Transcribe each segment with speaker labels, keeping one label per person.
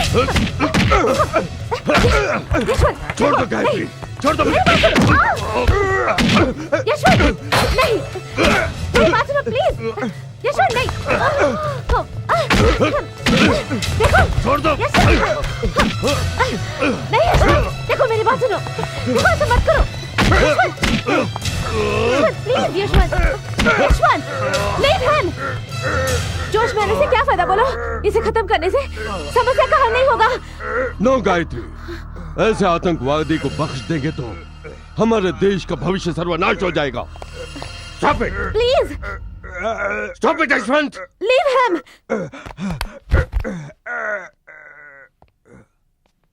Speaker 1: छोड़ दो गायत्री, छोड़ दो।
Speaker 2: यशवंत नहीं, मेरी बात सुनो प्लीज। यशवंत नहीं, देखो
Speaker 1: छोड़ दो।
Speaker 2: नहीं यशवंत, देखो मेरी बात सुनो, देखो ऐसा मत करो। Yashwant please, Yashwant leave him. जोश में आने से क्या फायदा बोलो? इसे खत्म करने से समस्या का हल नहीं होगा।
Speaker 1: नो गायत्री, ऐसे आतंकवादी को बख्श देंगे तो हमारे देश का भविष्य सर्वनाश हो जाएगा। Stop it!
Speaker 2: Please
Speaker 1: Stop it, Yashwant!
Speaker 2: Leave him.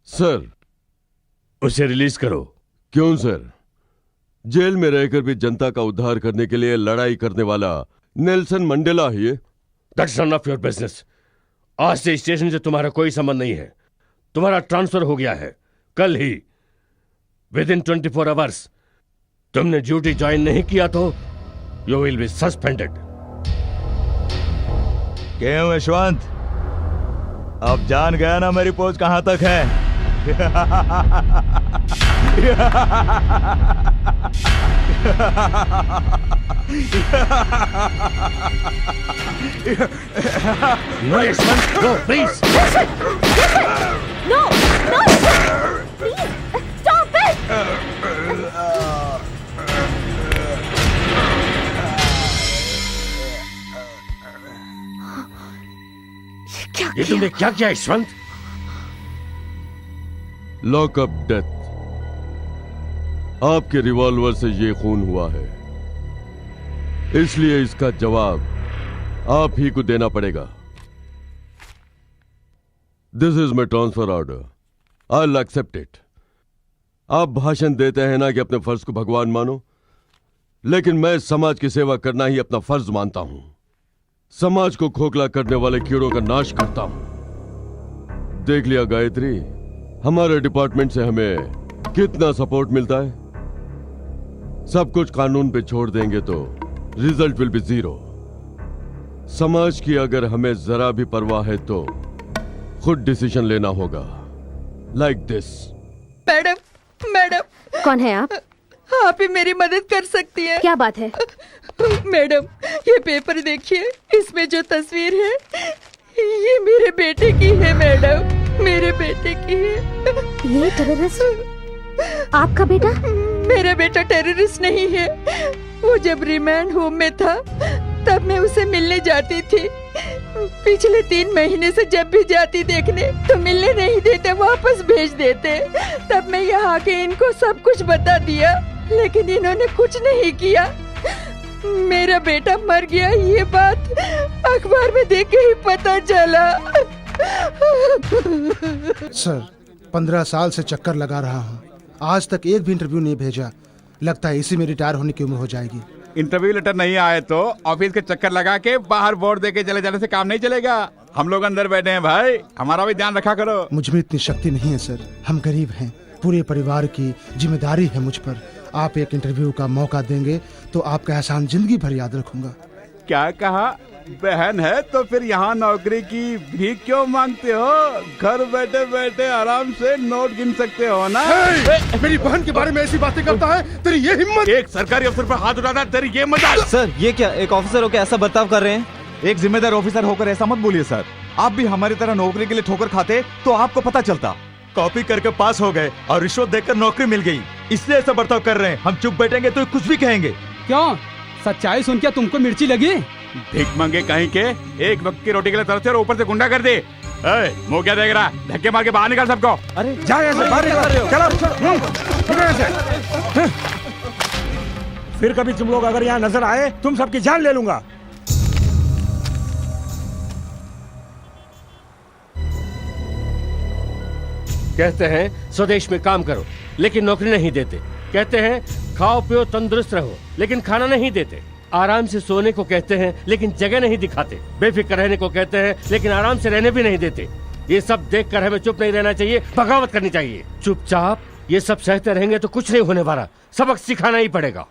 Speaker 1: Sir,
Speaker 3: उसे रिलीज करो।
Speaker 1: क्यों सर? जेल में रहकर भी जनता का उद्धार करने के लिए लड़ाई करने वाला नेल्सन मंडेला ही है।
Speaker 3: That's none of your business. आज से स्टेशन से तुम्हारा कोई संबंध नहीं है। तुम्हारा ट्रांसफर हो गया है कल ही, विदिन 24 आवर्स। तुमने ड्यूटी ज्वाइन नहीं किया तो यू विल बी सस्पेंडेड।
Speaker 4: क्यों यशवंत, अब जान गया ना मेरी पहुंच कहां तक है?
Speaker 3: No, Yashwant, no, please.
Speaker 2: No, no, please stop it.
Speaker 3: ये तुमने क्या किया यशवंत?
Speaker 1: Lockup death. आपके रिवॉल्वर से ये खून हुआ है, इसलिए इसका जवाब आप ही को देना पड़ेगा। This is my transfer order, I will accept it. आप भाषण देते हैं ना कि अपने फर्ज को भगवान मानो, लेकिन मैं समाज की सेवा करना ही अपना फर्ज मानता हूं। समाज को खोखला करने वाले कीड़ों का नाश करता हूं। देख लिया गायत्री, हमारे डिपार्टमेंट से हमें कितना सपोर्ट मिलता है। सब कुछ कानून पे छोड़ देंगे तो रिजल्ट विल बी जीरो। समाज की अगर हमें जरा भी परवाह है तो खुद डिसीजन लेना होगा, लाइक दिस।
Speaker 5: Madam, madam.
Speaker 2: कौन है आप?
Speaker 5: आप ही मेरी मदद कर सकती है।
Speaker 2: क्या बात है?
Speaker 5: मैडम, ये पेपर देखिए, इसमें जो तस्वीर है ये मेरे बेटे की है। मैडम, मेरे बेटे की है।
Speaker 2: ये टेररिस्ट आपका बेटा?
Speaker 5: मेरा बेटा टेररिस्ट नहीं है। वो जब रिमांड होम में था तब मैं उसे मिलने जाती थी। पिछले 3 महीने से जब भी जाती देखने तो मिलने नहीं देते, वापस भेज देते। तब मैं यहाँ आके इनको सब कुछ बता दिया, लेकिन इन्होंने कुछ नहीं किया। मेरा बेटा मर गया, ये बात अखबार में देख के ही पता चला।
Speaker 6: सर, 15 साल से चक्कर लगा रहा हूँ, आज तक एक भी इंटरव्यू नहीं भेजा। लगता है इसी में रिटायर होने की उम्र हो जाएगी।
Speaker 7: इंटरव्यू लेटर नहीं आए तो ऑफिस के चक्कर लगा के बाहर बोर्ड दे के चले जाने से काम नहीं चलेगा। हम लोग अंदर बैठे हैं भाई, हमारा भी ध्यान रखा करो।
Speaker 6: मुझ में इतनी शक्ति नहीं है सर, हम गरीब हैं, पूरे परिवार की जिम्मेदारी है मुझ पर। आप एक इंटरव्यू का मौका देंगे तो आपका एहसान जिंदगी भर याद रखूंगा।
Speaker 7: क्या कहा? बहन है तो फिर यहाँ नौकरी की भीख क्यों मांगते हो? घर बैठे बैठे आराम से नोट गिन सकते हो ना।
Speaker 6: मेरी बहन के बारे में ऐसी बातें करता है, तेरी ये हिम्मत?
Speaker 7: एक सरकारी अफसर पर हाथ उठाता है, तेरी ये मजाल।
Speaker 4: सर, ये क्या एक ऑफिसर होकर ऐसा बर्ताव कर रहे हैं? एक जिम्मेदार ऑफिसर होकर ऐसा मत बोलिए सर। आप भी हमारी तरह नौकरी के लिए ठोकर खाते तो आपको पता चलता। कॉपी करके पास हो गए और रिश्वत देकर नौकरी मिल गई, इसलिए ऐसा बर्ताव कर रहे हैं। हम चुप बैठेंगे तो कुछ भी कहेंगे।
Speaker 8: क्यों? सच्चाई सुन के तुमको मिर्ची लगी?
Speaker 7: भीख मांगे कहीं के, एक वक्त की रोटी के लिए तरसते और ऊपर से गुंडा कर दे। मुंह क्या देख रहा? धक्के मार के बाहर निकाल सबको।
Speaker 4: अरे
Speaker 7: जा यहाँ से, बाहर निकाल। चलो,
Speaker 9: फिर कभी तुम लोग अगर यहाँ नजर आए तुम सबकी जान ले लूंगा।
Speaker 3: कहते हैं स्वदेश में काम करो लेकिन नौकरी नहीं देते। कहते हैं खाओ पियो तंदुरुस्त रहो लेकिन खाना नहीं देते। आराम से सोने को कहते हैं लेकिन जगह नहीं दिखाते। बेफिक्र रहने को कहते हैं लेकिन आराम से रहने भी नहीं देते। ये सब देखकर हमें चुप नहीं रहना चाहिए, बगावत करनी चाहिए। चुपचाप ये सब सहते रहेंगे तो कुछ नहीं होने वाला, सबक सिखाना ही पड़ेगा।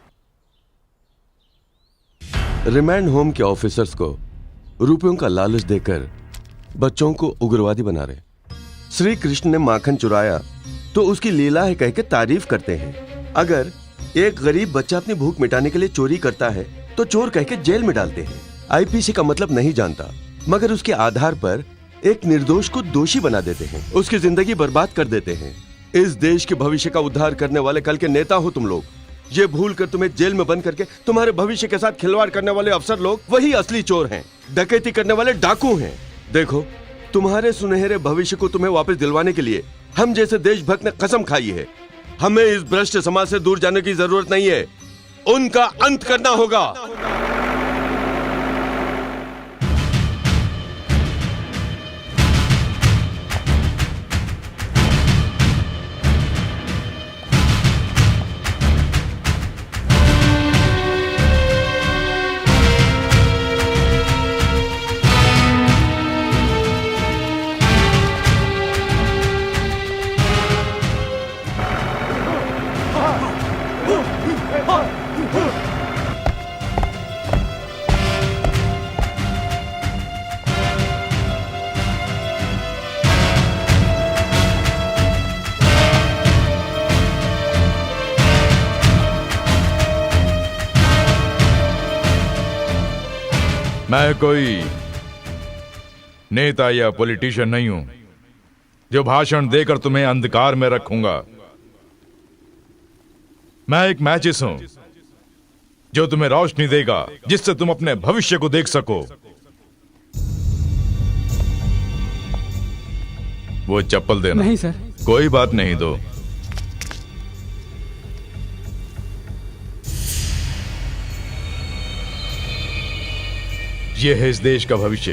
Speaker 1: रिमांड होम के ऑफिसर्स को रुपयों का लालच देकर बच्चों को उग्रवादी बना रहे। श्री कृष्ण ने माखन चुराया तो उसकी लीला है कह के तारीफ करते हैं। अगर एक गरीब बच्चा अपनी भूख मिटाने के लिए चोरी करता है तो चोर कह के जेल में डालते हैं। आईपीसी का मतलब नहीं जानता, मगर उसके आधार पर एक निर्दोष को दोषी बना देते हैं, उसकी जिंदगी बर्बाद कर देते हैं। इस देश के भविष्य का उद्धार करने वाले कल के नेता हो तुम लोग। ये भूल कर तुम्हें जेल में बंद करके तुम्हारे भविष्य के साथ खिलवाड़ करने वाले अफसर लोग वही असली चोर हैं, डकैती करने वाले डाकू हैं। देखो, तुम्हारे सुनहरे भविष्य को तुम्हें वापस दिलवाने के लिए हम जैसे देशभक्त ने कसम खाई है। हमें इस भ्रष्ट समाज से दूर जाने की जरूरत नहीं है, उनका अंत करना होगा।
Speaker 10: मैं कोई नेता या पॉलिटिशियन नहीं हूं जो भाषण देकर तुम्हें अंधकार में रखूंगा। मैं एक मैचिस हूं जो तुम्हें रोशनी देगा, जिससे तुम अपने भविष्य को देख सको। वो चप्पल देना।
Speaker 8: नहीं सर।
Speaker 10: कोई बात नहीं, दो। ये है इस देश का भविष्य।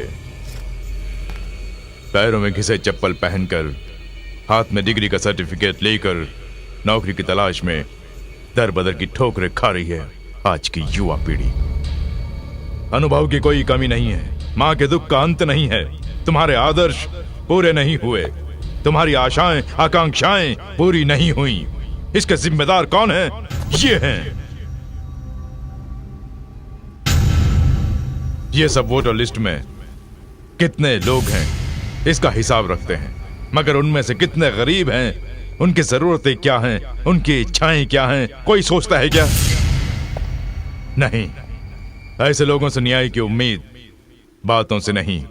Speaker 10: पैरों में घिसे चप्पल पहनकर, हाथ में डिग्री का सर्टिफिकेट लेकर नौकरी की तलाश में दर बदर की ठोकरें खा रही है आज की युवा पीढ़ी। अनुभव की कोई कमी नहीं है, मां के दुख का अंत नहीं है। तुम्हारे आदर्श पूरे नहीं हुए, तुम्हारी आशाएं आकांक्षाएं पूरी नहीं हुई। इसके जिम्मेदार कौन है? ये हैं। ये सब वोटर लिस्ट में कितने लोग हैं इसका हिसाब रखते हैं, मगर उनमें से कितने गरीब हैं, उनकी जरूरतें क्या हैं, उनकी इच्छाएं क्या हैं, कोई सोचता है क्या? नहीं। ऐसे लोगों से न्याय की उम्मीद बातों से नहीं,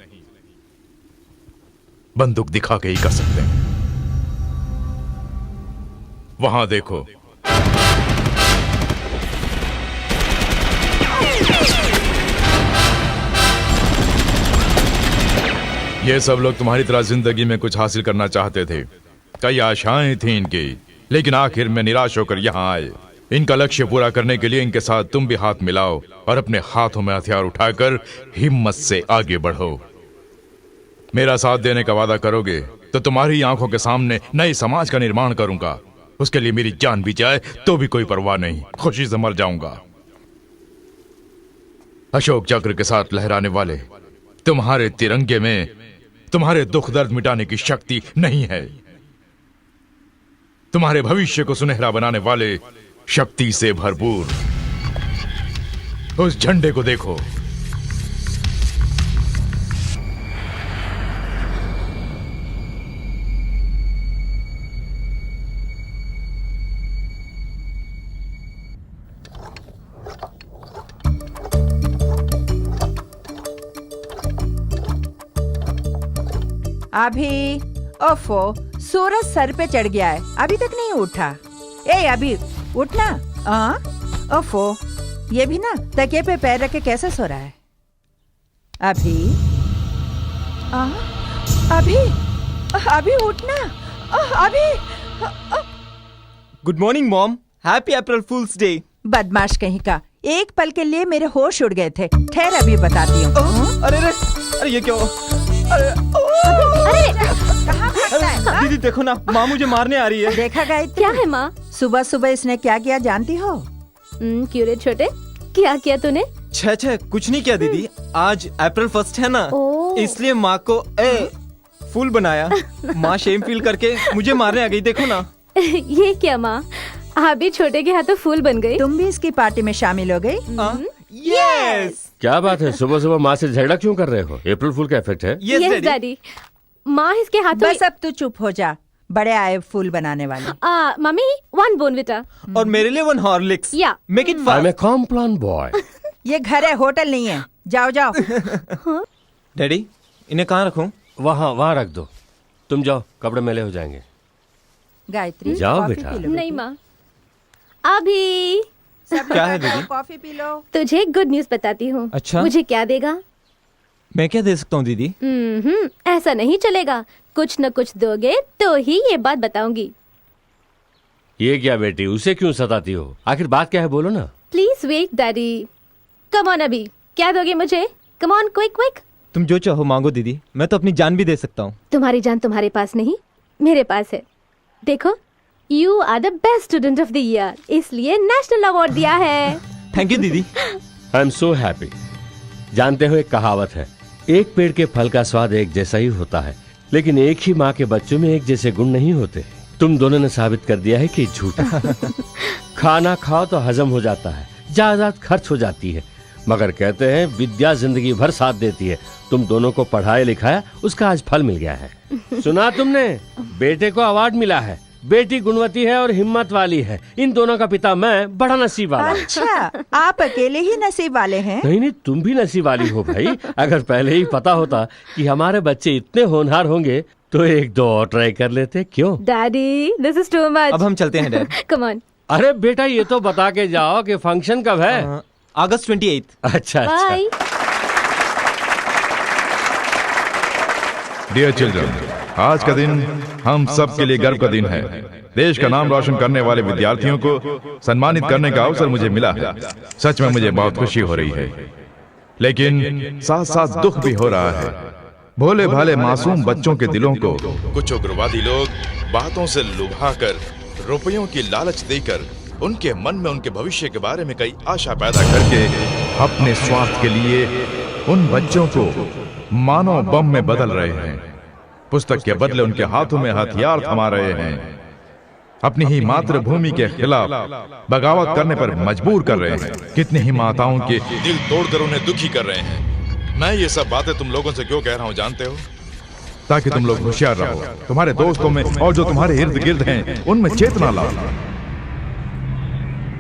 Speaker 10: बंदूक दिखा के ही कर सकते हैं। वहां देखो, ये सब लोग तुम्हारी तरह जिंदगी में कुछ हासिल करना चाहते थे। कई आशाएं थी इनकी, लेकिन आखिर में निराश होकर यहां आए। इनका लक्ष्य पूरा करने के लिए इनके साथ तुम भी हाथ मिलाओ और अपने हाथों में हथियार उठाकर हिम्मत से आगे बढ़ो। मेरा साथ देने का वादा करोगे तो तुम्हारी आंखों के सामने नए समाज का निर्माण करूंगा। उसके लिए मेरी जान भी जाए तो भी कोई परवाह नहीं, खुशी से मर जाऊंगा। अशोक चक्र के साथ लहराने वाले तुम्हारे तिरंगे में तुम्हारे दुख दर्द मिटाने की शक्ति नहीं है। तुम्हारे भविष्य को सुनहरा बनाने वाले शक्ति से भरपूर उस झंडे को देखो।
Speaker 5: अभी ओफो, सूरज सर पे चढ़ गया है, अभी तक नहीं उठा। ए अभी उठना। ओफो, ये भी ना तकिए पे पैर रख के कैसे सो रहा है? अभी अभी अभी उठना। अभी
Speaker 11: good morning mom, happy April fools day.
Speaker 5: बदमाश कहीं का, एक पल के लिए मेरे होश उड़ गए थे। ठहर, अभी बताती हूँ।
Speaker 11: अरे ये क्या?
Speaker 5: अरे कहाँ भागता है?
Speaker 11: दीदी देखो ना, माँ मुझे मारने आ रही है।
Speaker 5: देखा गायत्री?
Speaker 2: क्या है माँ?
Speaker 5: सुबह सुबह इसने क्या किया जानती हो?
Speaker 2: क्यों रे छोटे, क्या किया तूने?
Speaker 11: छे कुछ नहीं किया दीदी, आज अप्रैल 1 है ना, इसलिए माँ को फूल बनाया। माँ शेम फील करके मुझे मारने आ गई, देखो ना।
Speaker 2: ये क्या माँ, आप भी छोटे के हाथों फूल बन गई?
Speaker 5: तुम भी इसकी पार्टी में शामिल हो गई?
Speaker 11: यस।
Speaker 3: क्या बात है, सुबह सुबह माँ से झगड़ा क्यों कर रहे हो? अप्रैल फूल का इफेक्ट है?
Speaker 2: Yes daddy. माँ इसके हाथों
Speaker 5: बस अब तू चुप हो जा, बड़े आए फूल बनाने वाले।
Speaker 2: Mummy 1 Bournvita.
Speaker 11: और मेरे लिए 1 हॉर्लिक्स।
Speaker 2: या
Speaker 11: make it
Speaker 3: I am a
Speaker 11: fast.
Speaker 3: Complan boy.
Speaker 5: ये घर है, होटल नहीं है। जाओ जाओ।
Speaker 11: डैडी, इन्हें कहाँ रखूं?
Speaker 3: वहाँ रख दो। तुम जाओ, कपड़े मैले हो जाएंगे।
Speaker 5: गायत्री,
Speaker 3: जाओ
Speaker 5: कॉफी
Speaker 3: बेटा।
Speaker 5: P low.
Speaker 2: नहीं माँ, अभी
Speaker 5: सब
Speaker 11: क्या है
Speaker 5: लोग बैठो,
Speaker 11: दीदी?
Speaker 5: Coffee P low.
Speaker 2: तुझे गुड न्यूज बताती हूँ।
Speaker 11: अच्छा?
Speaker 2: मुझे क्या देगा?
Speaker 11: मैं क्या दे सकता हूँ दीदी?
Speaker 2: ऐसा नहीं चलेगा, कुछ न कुछ दोगे तो ही ये बात बताऊंगी।
Speaker 3: ये क्या बेटी, उसे क्यों सताती हो? आखिर बात क्या है, बोलो ना।
Speaker 2: Please wait daddy. Come on, अभी क्या दोगे मुझे? Come on, quick quick.
Speaker 11: तुम जो चाहो मांगो दीदी, मैं तो अपनी जान भी दे सकता हूँ।
Speaker 2: तुम्हारी जान तुम्हारे पास नहीं, मेरे पास है। देखो, you are the best student of the year, इसलिए नेशनल अवार्ड दिया है।
Speaker 11: थैंक यू दीदी।
Speaker 3: I am so happy. जानते हो, एक कहावत है, एक पेड़ के फल का स्वाद एक जैसा ही होता है, लेकिन एक ही माँ के बच्चों में एक जैसे गुण नहीं होते। तुम दोनों ने साबित कर दिया है कि झूठा। खाना खाओ तो हजम हो जाता है, जायदाद खर्च हो जाती है, मगर कहते हैं विद्या जिंदगी भर साथ देती है। तुम दोनों को पढ़ाया लिखाया, उसका आज फल मिल गया है। सुना तुमने, बेटे को अवार्ड मिला है। बेटी गुणवती है और हिम्मत वाली है। इन दोनों का पिता मैं बड़ा नसीब वाला हूं।
Speaker 5: अच्छा, आप अकेले ही नसीब वाले हैं?
Speaker 3: नहीं, तुम भी नसीब वाली हो भाई। अगर पहले ही पता होता कि हमारे बच्चे इतने होनहार होंगे तो 1-2 और ट्राई कर लेते। क्यों
Speaker 2: daddy, this is too much.
Speaker 11: अब हम चलते हैं डैड।
Speaker 2: Come on.
Speaker 3: अरे बेटा, ये तो बता के जाओ कि फंक्शन कब है।
Speaker 11: अगस्त 28।
Speaker 3: अच्छा।
Speaker 2: बाय।
Speaker 10: डियर चिल्ड्रन, आज का दिन हम सब के लिए गर्व का दिन है। देश का नाम रोशन करने वाले विद्यार्थियों को सम्मानित करने का अवसर मुझे मिला है। सच में मुझे बहुत खुशी हो रही है, लेकिन साथ साथ दुख भी हो रहा है। भोले भाले मासूम बच्चों के दिलों को कुछ उग्रवादी लोग बातों से लुभाकर, रुपयों की लालच देकर उनके मन में उनके भविष्य के बारे में कई आशा पैदा करके अपने स्वार्थ के लिए उन बच्चों को मानव बम में बदल रहे हैं। पुस्तक के बदले उनके हाथों में हथियार थमा रहे हैं। अपनी ही मातृभूमि के खिलाफ बगावत करने पर मजबूर कर रहे हैं। कितनी ही माताओं के दिल तोड़कर उन्हें दुखी कर रहे हैं। मैं ये सब बातें तुम लोगों से क्यों कह रहा हूँ जानते हो? ताकि तुम लोग होशियार रहो, तुम्हारे दोस्तों में और जो तुम्हारे इर्द गिर्द हैं उनमें चेतना लाओ।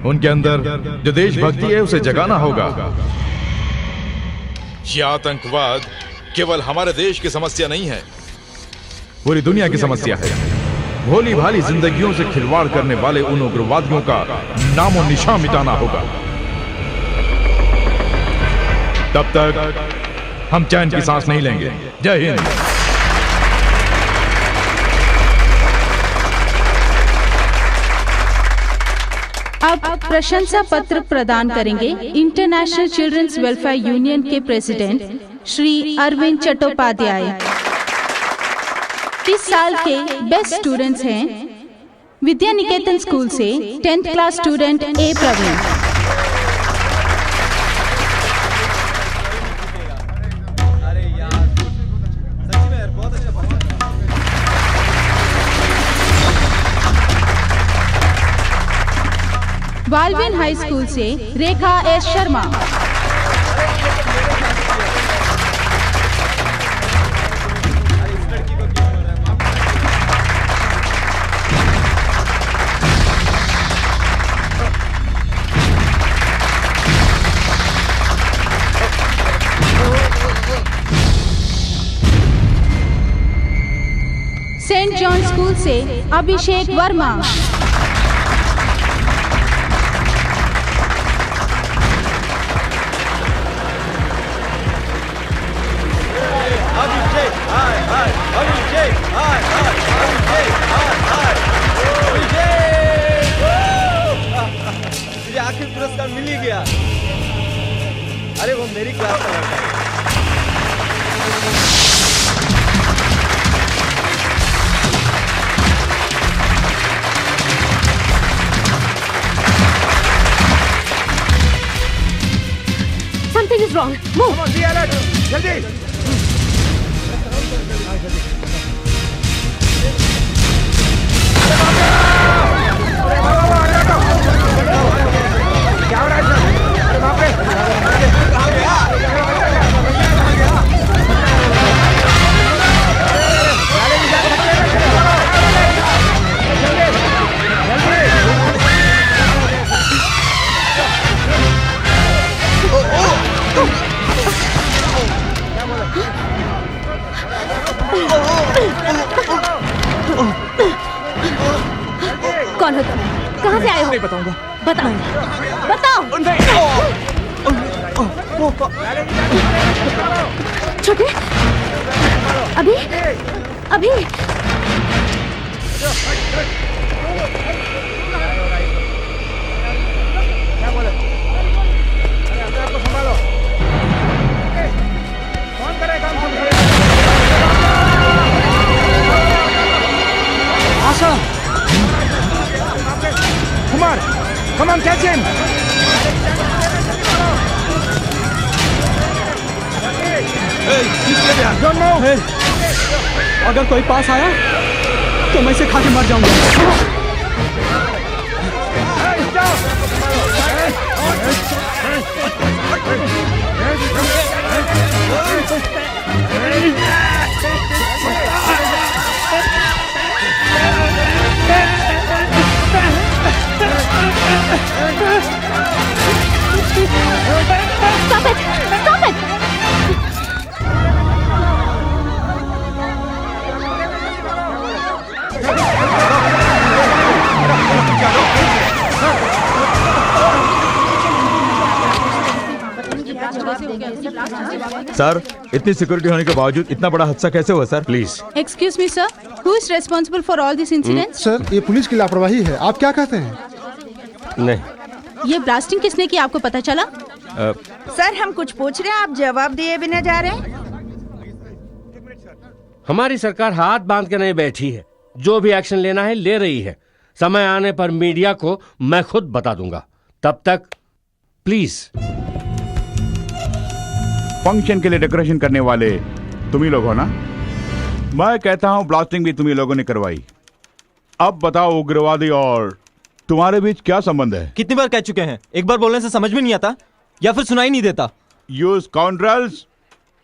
Speaker 10: उनके अंदर जो देशभक्ति है उसे जगाना होगा। यह आतंकवाद केवल हमारे देश की समस्या नहीं है, पूरी दुनिया की समस्या है। भोली भाली जिंदगियों से खिलवाड़ करने वाले उन उग्रवादियों का नामो निशान मिटाना होगा। तब तक हम चैन की सांस नहीं लेंगे। जय हिंद।
Speaker 12: अब प्रशंसा पत्र प्रदान करेंगे इंटरनेशनल चिल्ड्रंस वेलफेयर यूनियन के प्रेसिडेंट श्री अरविंद चट्टोपाध्याय। इस साल के बेस्ट स्टूडेंट्स हैं विद्या निकेतन स्कूल से 10th class student A Praveen. Baldwin high school से Rekha S Sharma. Saint John school से अभिषेक वर्मा।
Speaker 11: आखिर पुरस्कार मिल ही गया। अरे वो मेरी क्लास का लड़का है।
Speaker 2: Something is wrong. Move.
Speaker 9: Come on, be alert. जल्दी। क्या हो रहा है सर? अरे बाप रे!
Speaker 2: कौन हो तुम? कहाँ से आए हो?
Speaker 4: नहीं बताऊंगा।
Speaker 2: बताओ, बताओ। छोटे, अभी, अभी।
Speaker 9: आशा, Kumar, come on, catch him.
Speaker 8: Don't move. अगर कोई पास आया तो मैं इसे खा के मर जाऊंगा।
Speaker 2: Stop it! Stop it!
Speaker 4: Sir, इतनी सिक्योरिटी होने के बावजूद इतना बड़ा हादसा कैसे हुआ sir?
Speaker 3: Please.
Speaker 12: Excuse me sir, who is responsible for all this incidents?
Speaker 6: Sir, ये पुलिस की लापरवाही है। आप क्या कहते हैं?
Speaker 3: नहीं।
Speaker 12: ये ब्लास्टिंग किसने की आपको पता चला?
Speaker 5: सर, हम कुछ पूछ रहे हैं, आप जवाब दिए बिना जा रहे हैं।
Speaker 3: हमारी सरकार हाथ बांध के नहीं बैठी है, जो भी एक्शन लेना है ले रही है। समय आने पर मीडिया को मैं खुद बता दूंगा। तब तक प्लीज।
Speaker 7: फंक्शन के लिए डेकोरेशन करने वाले तुम ही लोग हो ना? मैं कहता हूँ ब्लास्टिंग भी तुम ही लोगों ने करवाई। अब बताओ, उग्रवादी और तुम्हारे बीच क्या संबंध है?
Speaker 11: कितनी बार कह चुके हैं, एक बार बोलने से समझ में नहीं आता या फिर सुनाई नहीं देता।
Speaker 7: यू स्काउंड्रल्स,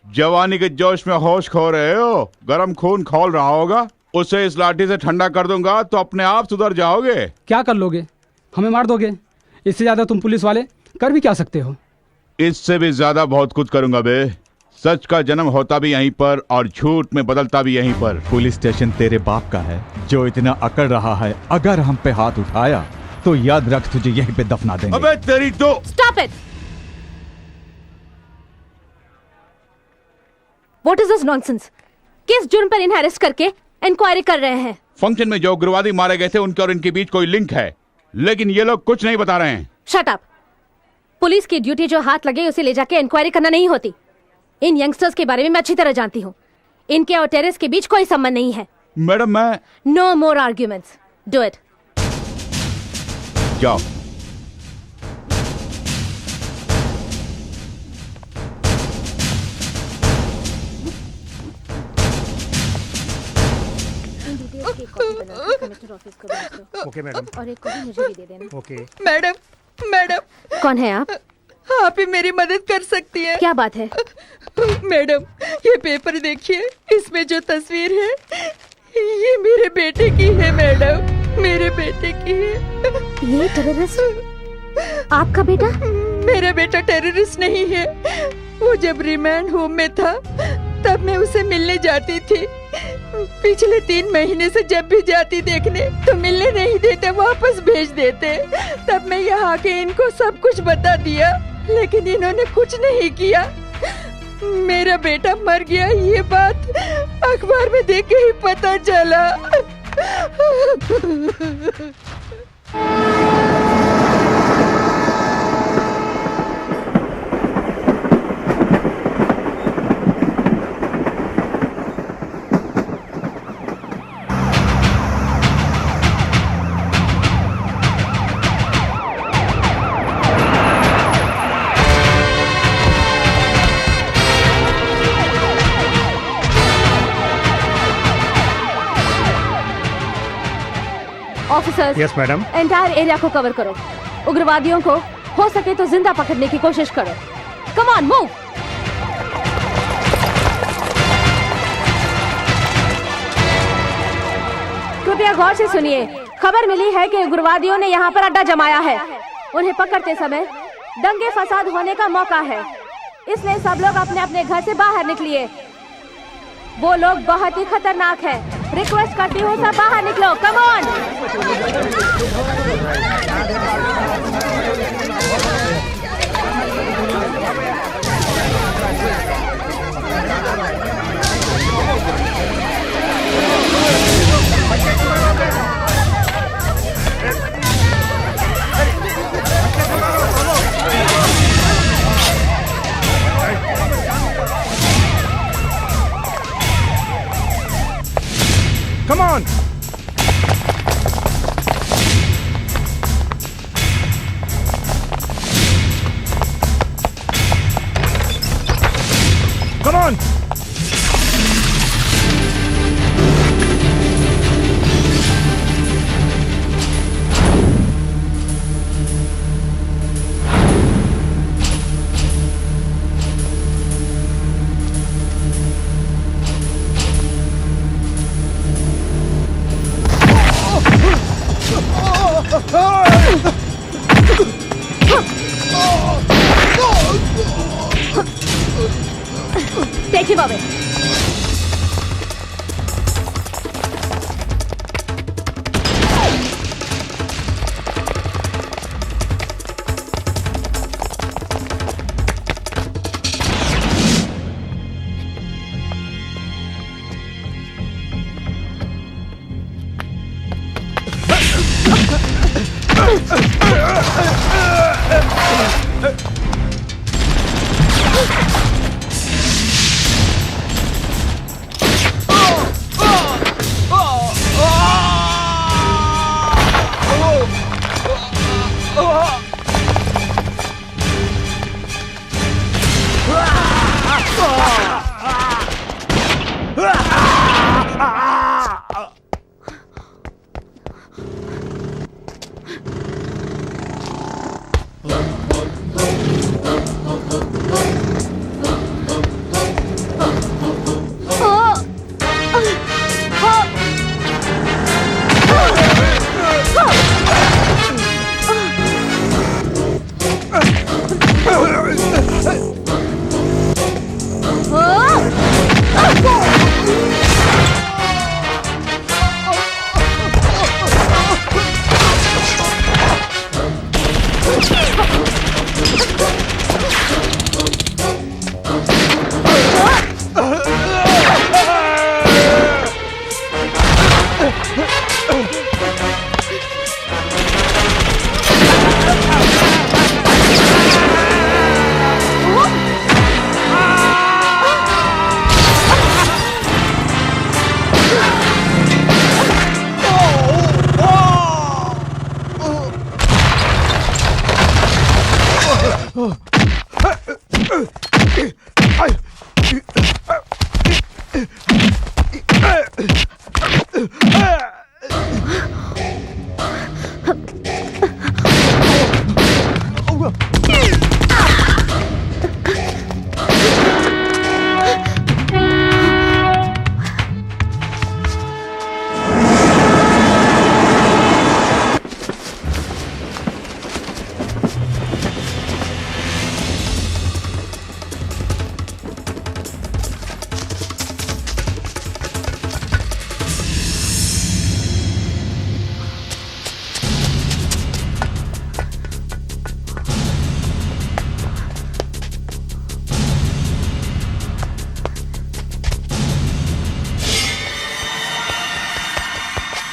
Speaker 7: जवानी के जोश में होश खो रहे हो। गरम खून खौल रहा होगा, उसे इस लाठी से ठंडा कर दूंगा तो अपने आप सुधर जाओगे।
Speaker 8: क्या कर लोगे? हमें मार दोगे? इससे ज्यादा तुम पुलिस वाले कर भी क्या सकते हो?
Speaker 7: इससे भी ज्यादा बहुत कुछ करूंगा बे। सच का जन्म होता भी यहीं पर और झूठ में बदलता भी यहीं पर।
Speaker 4: पुलिस स्टेशन तेरे बाप का है जो इतना अकड़ रहा है। अगर हम पे हाथ उठाया तो याद रख, तुझे यहीं पे दफना देंगे।
Speaker 7: अबे तेरी तो।
Speaker 2: Stop it! What is this nonsense? किस जुर्म पर इन्हें अरेस्ट करके इंक्वायरी कर रहे हैं?
Speaker 7: फंक्शन में जो उग्रवादी मारे गए थे उनके और इनके बीच कोई लिंक है, लेकिन ये लोग कुछ नहीं बता रहे हैं।
Speaker 2: Shut up! पुलिस की ड्यूटी जो हाथ लगे उसे ले जाके इंक्वायरी करना नहीं होती। इन यंगस्टर्स के बारे में मैं अच्छी तरह जानती हूँ। इनके और टेररिस के बीच कोई संबंध नहीं है।
Speaker 7: मैडम, मैं।
Speaker 2: No more arguments. Do it.
Speaker 7: जाओ।
Speaker 9: Okay madam.
Speaker 2: और एक कॉपी मुझे भी दे देना।
Speaker 9: Okay
Speaker 5: madam, madam.
Speaker 2: कौन है आप?
Speaker 5: आप ही मेरी मदद कर सकती हैं।
Speaker 2: क्या बात है?
Speaker 5: मैडम, ये पेपर देखिए, इसमें जो तस्वीर है ये मेरे बेटे की है। मैडम, मेरे बेटे की है।
Speaker 2: ये टेररिस्ट आपका बेटा?
Speaker 5: मेरा बेटा टेररिस्ट नहीं है। वो जब रिमांड होम में था तब मैं उसे मिलने जाती थी। पिछले 3 महीने से जब भी जाती देखने तो मिलने नहीं देते, वापस भेज देते। तब मैं यहाँ आके इनको सब कुछ बता दिया, लेकिन इन्होंने कुछ नहीं किया। मेरा बेटा मर गया, ये बात अखबार में देख के ही पता चला।
Speaker 2: Officers,
Speaker 9: yes madam.
Speaker 2: Entire area को कवर करो। उग्रवादियों को हो सके तो जिंदा पकड़ने की कोशिश करो। Come on, move. कृपया गौर से सुनिए। खबर मिली है कि उग्रवादियों ने यहाँ पर अड्डा जमाया है। उन्हें पकड़ते समय दंगे फसाद होने का मौका है, इसलिए सब लोग अपने अपने घर से बाहर निकलिए। वो लोग बहुत ही खतरनाक है। रिक्वेस्ट करती हूँ सब बाहर निकलो, come on.
Speaker 9: Come on! Come on!
Speaker 2: Take him away.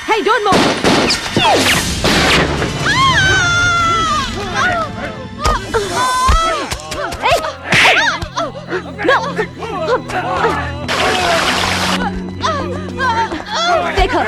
Speaker 2: Hey, don't move! Hey! No! Take her!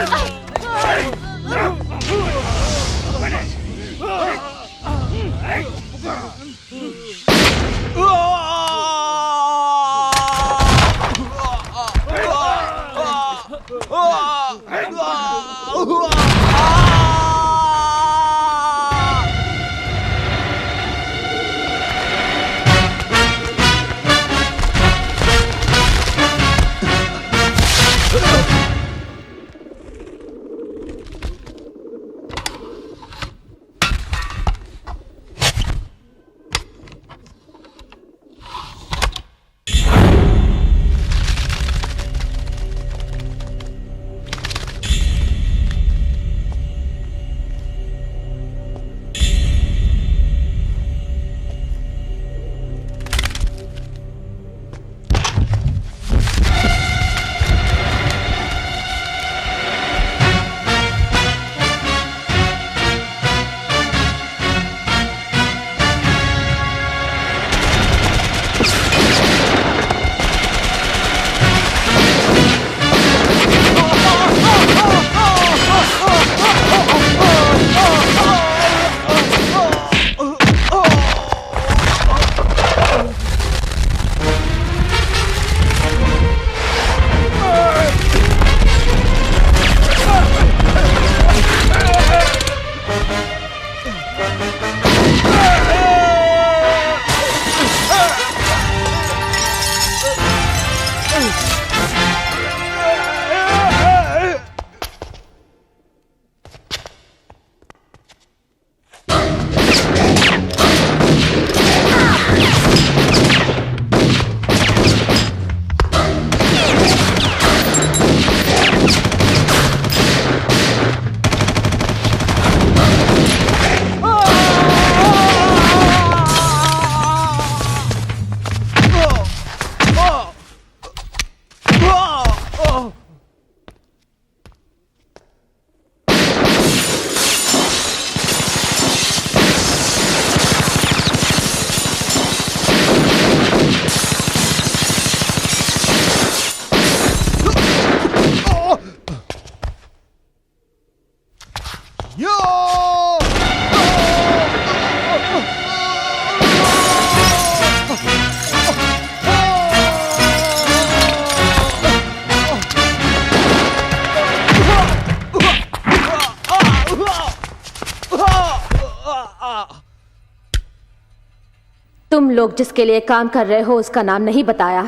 Speaker 2: तुम लोग जिसके लिए काम कर रहे हो उसका नाम नहीं बताया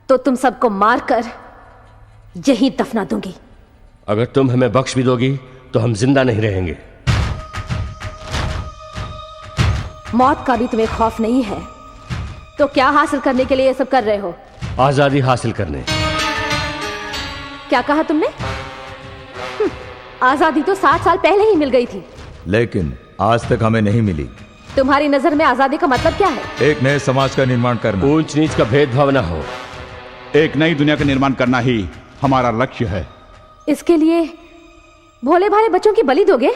Speaker 2: तो तुम सबको मारकर यहीं दफना दूंगी।
Speaker 3: अगर तुम हमें बख्श भी दोगी तो हम जिंदा नहीं रहेंगे।
Speaker 2: मौत का भी तुम्हें खौफ नहीं है तो क्या हासिल करने के लिए ये सब कर रहे हो?
Speaker 3: आजादी हासिल करने।
Speaker 2: क्या कहा तुमने? आजादी तो 60 साल पहले ही मिल गई थी।
Speaker 4: लेकिन आज तक हमें नहीं मिली।
Speaker 2: तुम्हारी नजर में आजादी का मतलब क्या है?
Speaker 4: एक नए समाज का निर्माण करना।
Speaker 3: ऊंच नीच का भेदभाव ना हो।
Speaker 7: एक नई दुनिया का निर्माण करना ही हमारा लक्ष्य है।
Speaker 2: इसके लिए भोले भाले बच्चों की बलि दोगे?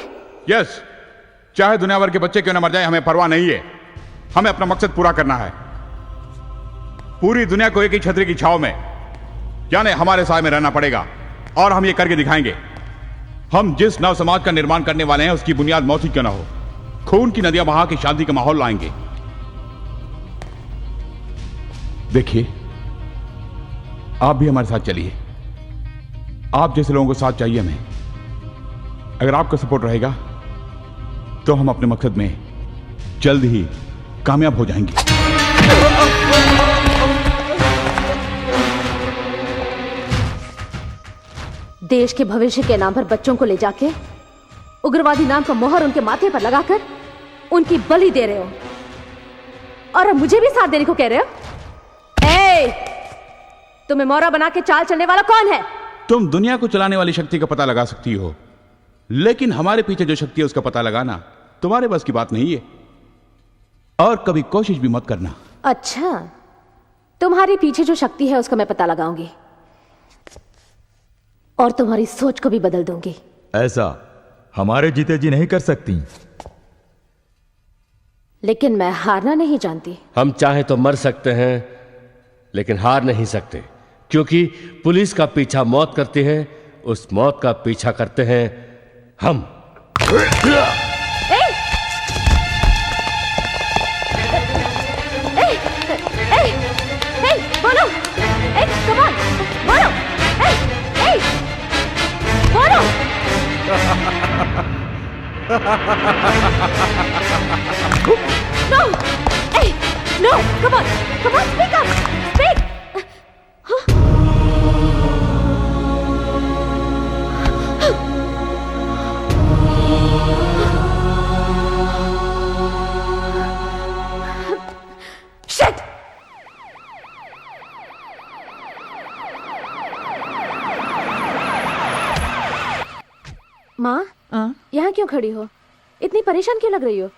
Speaker 7: यस, चाहे दुनिया भर के बच्चे क्यों न मर जाए, हमें परवाह नहीं है। हमें अपना मकसद पूरा करना है। पूरी दुनिया को एक ही छतरी की छांव में, यानी हमारे साए में रहना पड़ेगा, और हम ये करके दिखाएंगे। हम जिस नव समाज का निर्माण करने वाले हैं उसकी बुनियाद मौत ही क्यों ना हो, खून की नदियां बहा के शांति का माहौल लाएंगे। देखिए, आप भी हमारे साथ चलिए। आप जैसे लोगों को साथ चाहिए हमें। अगर आपका सपोर्ट रहेगा तो हम अपने मकसद में जल्द ही कामयाब हो जाएंगे।
Speaker 2: देश के भविष्य के नाम पर बच्चों को ले जाके उग्रवादी नाम का मोहर उनके माथे पर लगाकर उनकी बलि दे रहे हो, और अब मुझे भी साथ देने को कह रहे हो? तुम्हें मोहरा बना के चाल चलने वाला कौन है?
Speaker 7: तुम दुनिया को चलाने वाली शक्ति का पता लगा सकती हो, लेकिन हमारे पीछे जो शक्ति है उसका पता लगाना तुम्हारे बस की बात नहीं है, और कभी कोशिश भी मत करना।
Speaker 2: अच्छा, तुम्हारे पीछे जो शक्ति है उसका मैं पता लगाऊंगी और तुम्हारी सोच को भी बदल दूंगी।
Speaker 4: ऐसा हमारे जीते जी नहीं कर सकती।
Speaker 2: लेकिन मैं हारना नहीं जानती।
Speaker 3: हम चाहे तो मर सकते हैं लेकिन हार नहीं सकते, क्योंकि पुलिस का पीछा मौत करती है, उस मौत का पीछा करते हैं हम।
Speaker 2: बोलो, come on, बोलो, बोलो। No, no, come on, speak up, speak. Shit! माँ, यहाँ क्यों खड़ी हो? इतनी परेशान क्यों लग रही हो?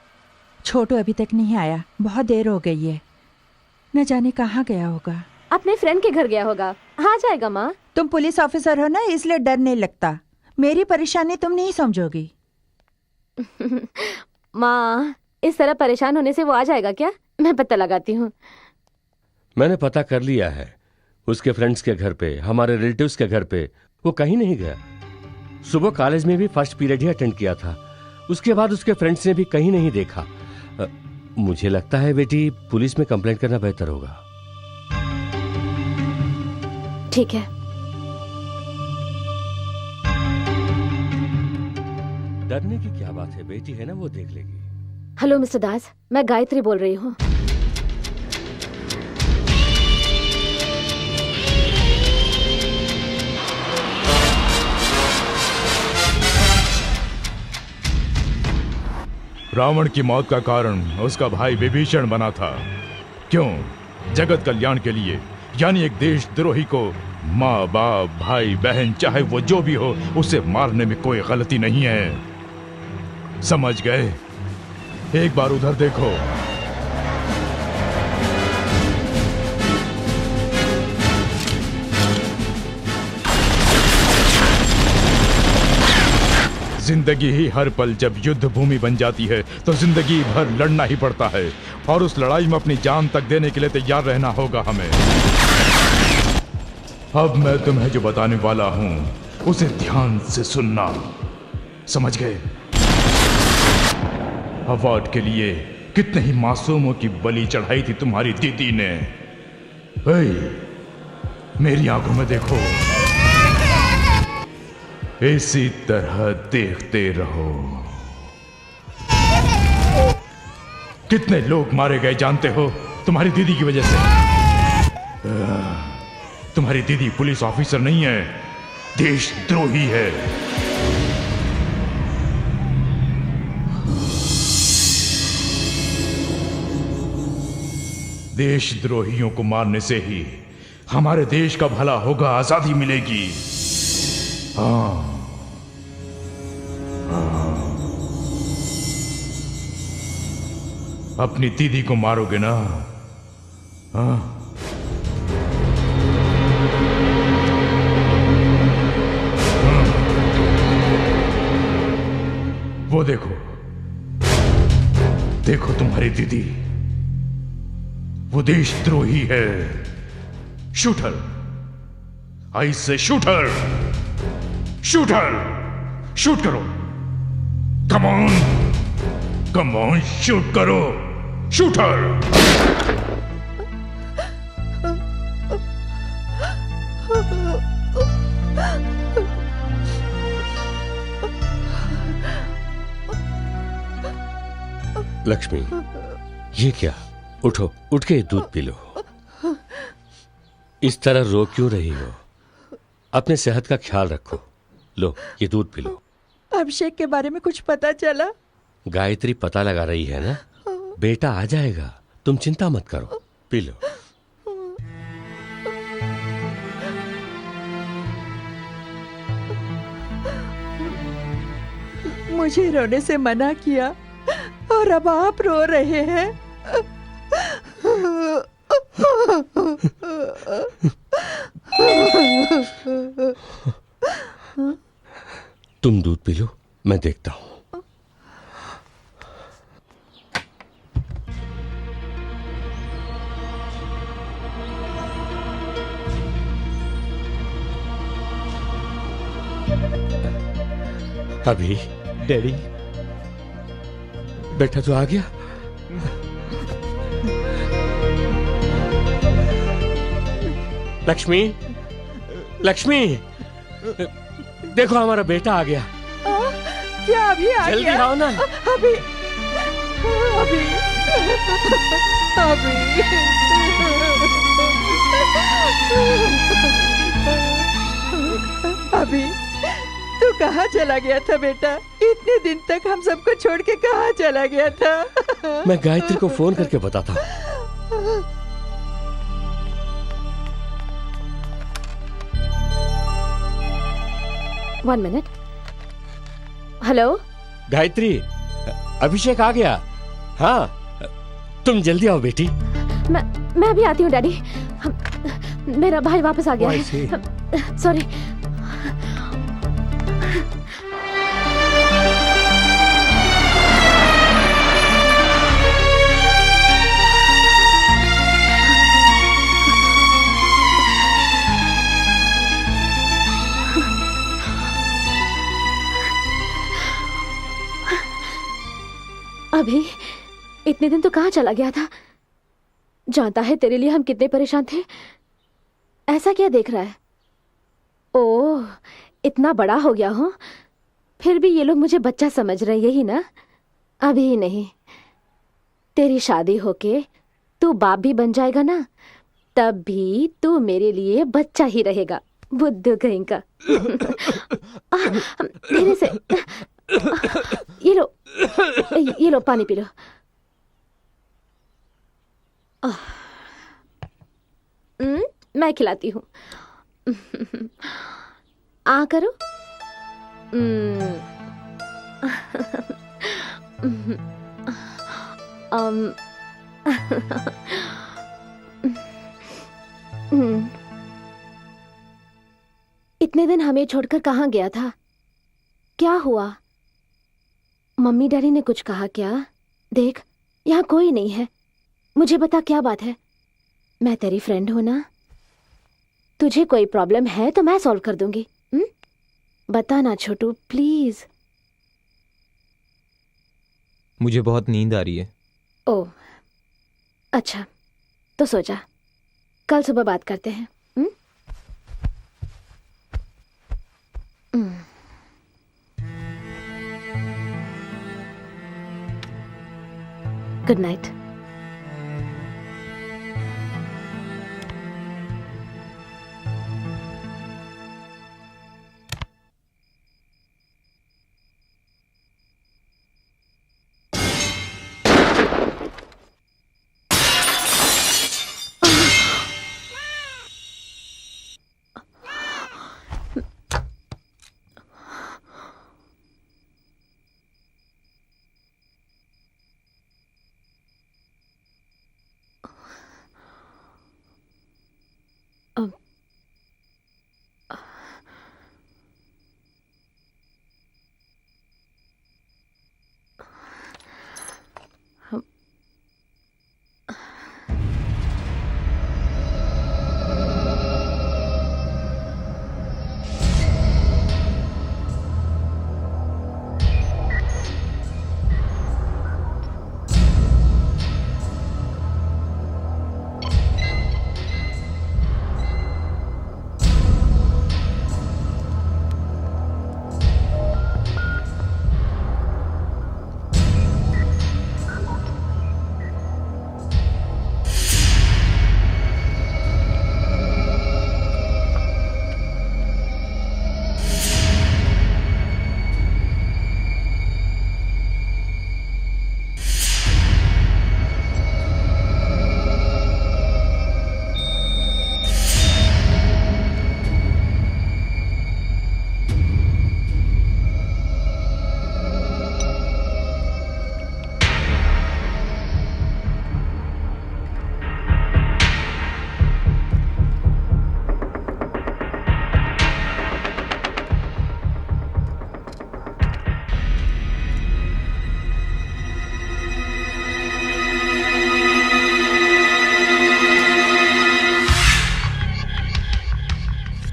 Speaker 5: छोटू अभी तक नहीं आया, बहुत देर हो गई है। न जाने कहाँ गया होगा।
Speaker 2: अपने फ्रेंड के घर गया होगा, आ जाएगा माँ।
Speaker 5: तुम पुलिस ऑफिसर हो ना, इसलिए डर नहीं लगता। मेरी परेशानी तुम नहीं समझोगी।
Speaker 2: माँ, इस तरह परेशान होने से वो आ जाएगा क्या? मैं पता लगाती हूँ।
Speaker 3: मैंने पता कर लिया है, उसके फ्रेंड्स के घर पे, हमारे रिलेटिव्स के घर पे वो कहीं नहीं गया। सुबह कॉलेज में भी फर्स्ट पीरियड ही अटेंड किया था, उसके बाद उसके फ्रेंड्स ने भी कहीं नहीं देखा। मुझे लगता है बेटी, पुलिस में कंप्लेंट करना बेहतर होगा।
Speaker 2: ठीक है।
Speaker 3: डरने की क्या बात है, बेटी है ना, वो देख लेगी।
Speaker 2: हेलो मिस्टर दास, मैं गायत्री बोल रही हूँ।
Speaker 10: रावण की मौत का कारण उसका भाई विभीषण बना था। क्यों? जगत कल्याण के लिए, यानी एक देशद्रोही को माँ बाप भाई बहन चाहे वो जो भी हो उसे मारने में कोई गलती नहीं है। समझ गए? एक बार उधर देखो। जिंदगी ही हर पल जब युद्ध भूमि बन जाती है तो जिंदगी भर लड़ना ही पड़ता है, और उस लड़ाई में अपनी जान तक देने के लिए तैयार रहना होगा हमें। अब मैं तुम्हें जो बताने वाला हूं उसे ध्यान से सुनना, समझ गए? अवार्ड के लिए कितने ही मासूमों की बलि चढ़ाई थी तुम्हारी दीदी ने। मेरी आंखों में देखो, इसी तरह देखते रहो। कितने लोग मारे गए जानते हो तुम्हारी दीदी की वजह से? तुम्हारी दीदी पुलिस ऑफिसर नहीं है, देशद्रोही है। देशद्रोहियों को मारने से ही हमारे देश का भला होगा, आजादी मिलेगी। हाँ, अपनी दीदी को मारोगे ना? हाँ? हाँ? वो देखो, देखो तुम्हारी दीदी, वो देशद्रोही है। शूटर, आई से शूटर, शूटर, शूट करो। Come on, come on, shoot करो। शूटर।
Speaker 3: लक्ष्मी, ये क्या? उठो, उठ के दूध पी लो। इस तरह रो क्यों रही हो? अपने सेहत का ख्याल रखो। लो, ये दूध पी लो।
Speaker 5: अभिषेक के बारे में कुछ पता चला?
Speaker 3: गायत्री पता लगा रही है ना, बेटा आ जाएगा, तुम चिंता मत करो। P low.
Speaker 5: मुझे रोने से मना किया और अब आप रो रहे हैं।
Speaker 3: तुम दूध पी लो, मैं देखता हूं। अभी
Speaker 11: डैडी,
Speaker 3: बेटा तो आ गया। लक्ष्मी, लक्ष्मी, देखो हमारा बेटा आ गया।
Speaker 5: क्या अभी आ
Speaker 3: जल्दी
Speaker 5: गया?
Speaker 3: आओ ना।
Speaker 5: अभी, अभी, अभी। अभी तू कहाँ चला गया था बेटा? इतने दिन तक हम सबको छोड़ के कहाँ चला गया था?
Speaker 3: मैं गायत्री को फोन करके बताता हूँ।
Speaker 2: One minute. हेलो
Speaker 3: गायत्री, अभिषेक आ गया। हाँ, तुम जल्दी आओ बेटी।
Speaker 2: मैं अभी आती हूँ डैडी। मेरा भाई वापस आ गया है। सॉरी। अभी इतने दिन तो कहाँ चला गया था? जानता है तेरे लिए हम कितने परेशान थे। ऐसा क्या देख रहा है? ओह, इतना बड़ा हो गया हूँ, फिर भी ये लोग मुझे बच्चा समझ रहे हैं, यही ना? अभी नहीं, तेरी शादी होके तू बाप भी बन जाएगा ना, तब भी तू मेरे लिए बच्चा ही रहेगा। बुद्धू कहीं का। धीरे से। ये लो पानी पी लो। मैं खिलाती हूँ। आ करो। इतने दिन हमें छोड़कर कहाँ गया था? क्या हुआ? मम्मी डैडी ने कुछ कहा क्या? देख, यहाँ कोई नहीं है। मुझे बता क्या बात है। मैं तेरी फ्रेंड हूं ना, तुझे कोई प्रॉब्लम है तो मैं सॉल्व कर दूंगी। बता ना छोटू, प्लीज।
Speaker 11: मुझे बहुत नींद आ रही है।
Speaker 2: ओह, अच्छा, तो सो जा, कल सुबह बात करते हैं। Good night.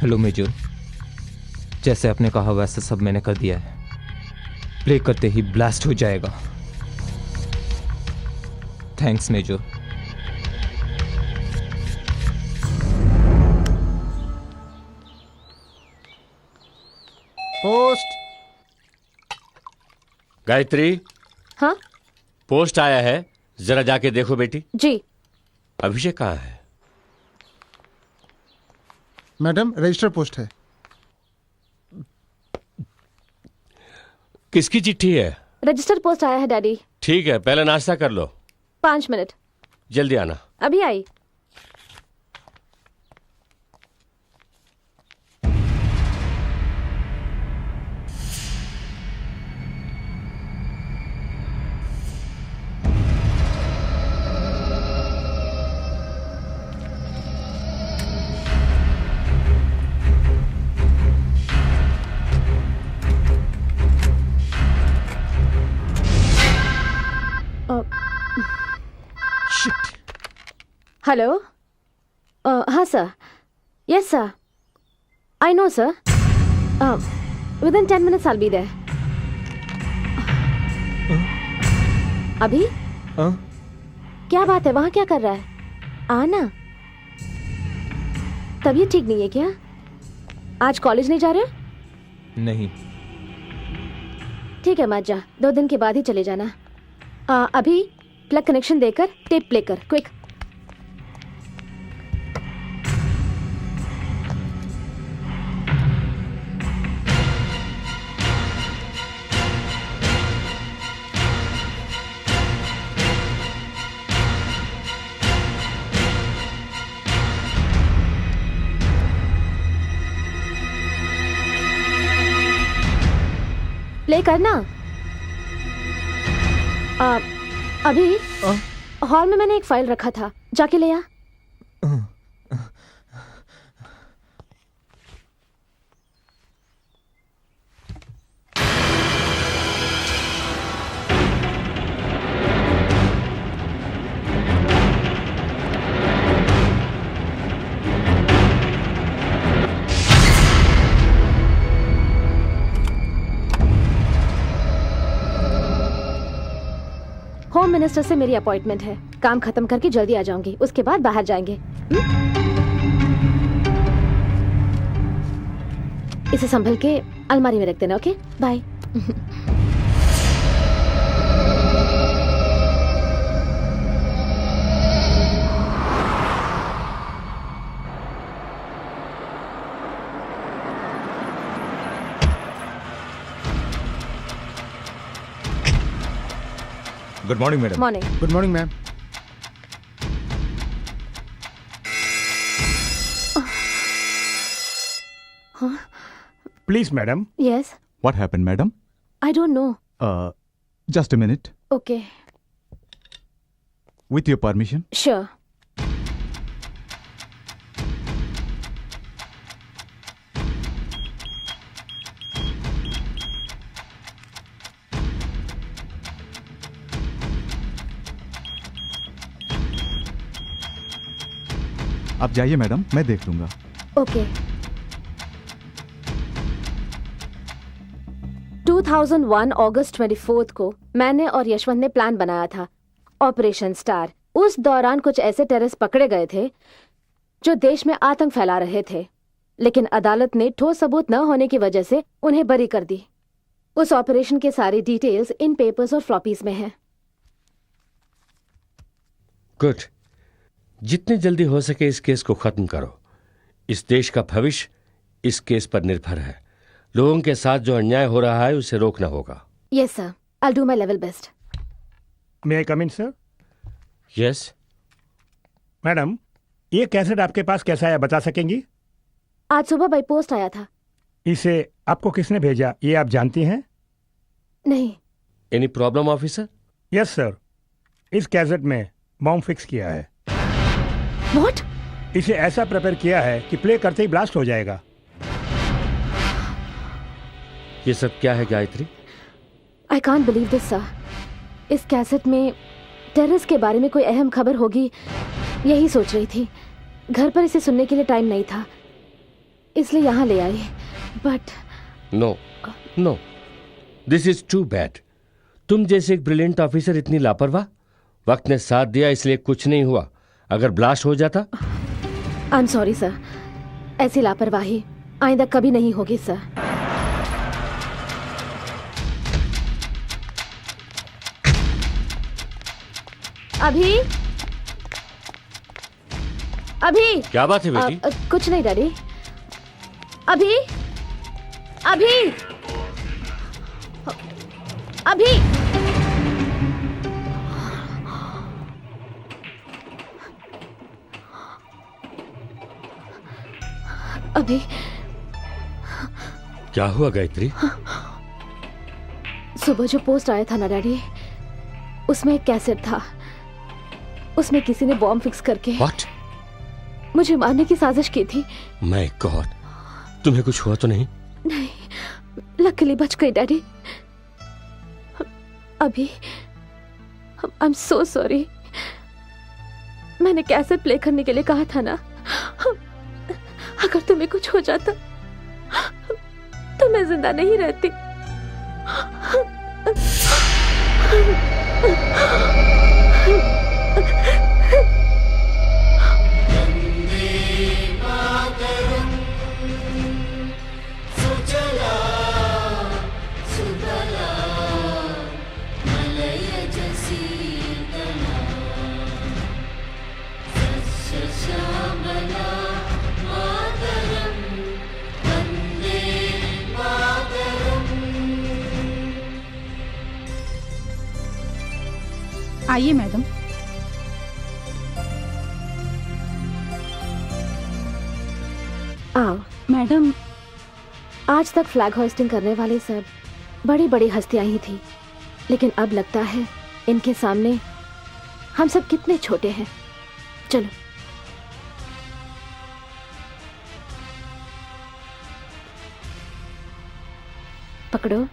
Speaker 11: हेलो मेजर, जैसे आपने कहा वैसे सब मैंने कर दिया है। प्ले करते ही ब्लास्ट हो जाएगा। Thanks major.
Speaker 3: पोस्ट। गायत्री।
Speaker 2: हाँ
Speaker 3: पोस्ट आया है, जरा जाके देखो बेटी।
Speaker 2: जी।
Speaker 3: अभिषेक कहाँ है?
Speaker 6: मैडम रजिस्टर पोस्ट है।
Speaker 3: किसकी चिट्ठी है?
Speaker 2: रजिस्टर पोस्ट आया है डैडी।
Speaker 3: ठीक है, पहले नाश्ता कर लो।
Speaker 2: 5 मिनट।
Speaker 3: जल्दी आना।
Speaker 2: अभी आई। हेलो। हाँ sir. Yes sir. I know sir. Within 10 minutes I will be there. अभी? क्या बात है, वहां क्या कर रहा है? आना। तबीयत ठीक नहीं है क्या? आज कॉलेज नहीं जा रहे हो?
Speaker 11: नहीं।
Speaker 2: ठीक है मत जा, 2 दिन के बाद ही चले जाना। अभी प्लग कनेक्शन देकर टेप प्ले कर, क्विक। प्ले करना। अभी हॉल में मैंने एक फाइल रखा था, जाके ले आ। होम मिनिस्टर से मेरी अपॉइंटमेंट है, काम खत्म करके जल्दी आ जाऊंगी, उसके बाद बाहर जाएंगे। इसे संभल के अलमारी में रख देना, okay? Bye.
Speaker 4: Good morning madam.
Speaker 2: Morning.
Speaker 6: Good morning ma'am.
Speaker 9: Please madam.
Speaker 2: Yes.
Speaker 4: What happened madam?
Speaker 2: I don't know.
Speaker 4: Just a minute.
Speaker 2: Okay.
Speaker 4: With your permission.
Speaker 2: Sure.
Speaker 4: आप जाइए मैडम, मैं देख लूंगा।
Speaker 2: ओके। 2001 अगस्त 24 को मैंने और यशवंत ने प्लान बनाया था, ऑपरेशन स्टार। उस दौरान कुछ ऐसे टेररिस्ट पकड़े गए थे जो देश में आतंक फैला रहे थे, लेकिन अदालत ने ठोस सबूत न होने की वजह से उन्हें बरी कर दी। उस ऑपरेशन के सारी डिटेल्स इन पेपर्स और फ्लॉपीज में हैं।
Speaker 3: गुड। जितनी जल्दी हो सके इस केस को खत्म करो। इस देश का भविष्य इस केस पर निर्भर है। लोगों के साथ जो अन्याय हो रहा है उसे रोकना होगा।
Speaker 2: Yes sir, I do my level best.
Speaker 9: May I come in sir?
Speaker 3: Yes.
Speaker 9: Madam, ये कैसेट आपके पास कैसा आया, बता सकेंगी?
Speaker 2: आज सुबह बाई पोस्ट आया था।
Speaker 9: इसे आपको किसने भेजा, ये आप जानती हैं?
Speaker 2: नहीं।
Speaker 3: Any problem officer?
Speaker 9: Yes sir, इस कैसेट में बॉम्ब फिक्स किया है।
Speaker 2: व्हाट?
Speaker 9: इसे ऐसा प्रिपेयर किया है कि प्ले करते ही ब्लास्ट हो जाएगा।
Speaker 3: ये सब क्या है Gayatri?
Speaker 2: I can't believe this sir. इस कैसेट में टेररिस्ट के बारे में कोई अहम खबर होगी, यही सोच रही थी। घर पर इसे सुनने के लिए टाइम नहीं था, इसलिए यहाँ ले आई। But
Speaker 3: no no, this is too bad. तुम जैसे एक ब्रिलियंट ऑफिसर इतनी लापरवाह। वक्त ने साथ दिया इसलिए कुछ नहीं हुआ, अगर ब्लास्ट हो जाता।
Speaker 2: आई एम सॉरी सर, ऐसी लापरवाही आइंदा कभी नहीं होगी सर। अभी अभी
Speaker 3: क्या बात है बेटी?
Speaker 2: कुछ नहीं डैडी। अभी अभी अभी अभी
Speaker 3: क्या हुआ गायत्री?
Speaker 2: सुबह जो पोस्ट आया था ना डैडी, उसमें एक कैसेट था। उसमें किसी ने बॉम्ब फिक्स करके
Speaker 3: What?
Speaker 2: मुझे मारने की साजिश की थी।
Speaker 3: माय गॉड, तुम्हें कुछ हुआ तो नहीं?
Speaker 2: नहीं, लकीली बच गई डैडी। अभी आई एम सो सॉरी। मैंने कैसेट प्ले करने के लिए कहा था ना। अगर तुम्हें कुछ हो जाता तो मैं जिंदा नहीं रहती।
Speaker 12: आइए मैडम।
Speaker 2: आओ
Speaker 12: मैडम,
Speaker 2: आज तक फ्लैग होस्टिंग करने वाले सब बड़ी बड़ी हस्तियां ही थी, लेकिन अब लगता है इनके सामने हम सब कितने छोटे हैं। चलो पकड़ो।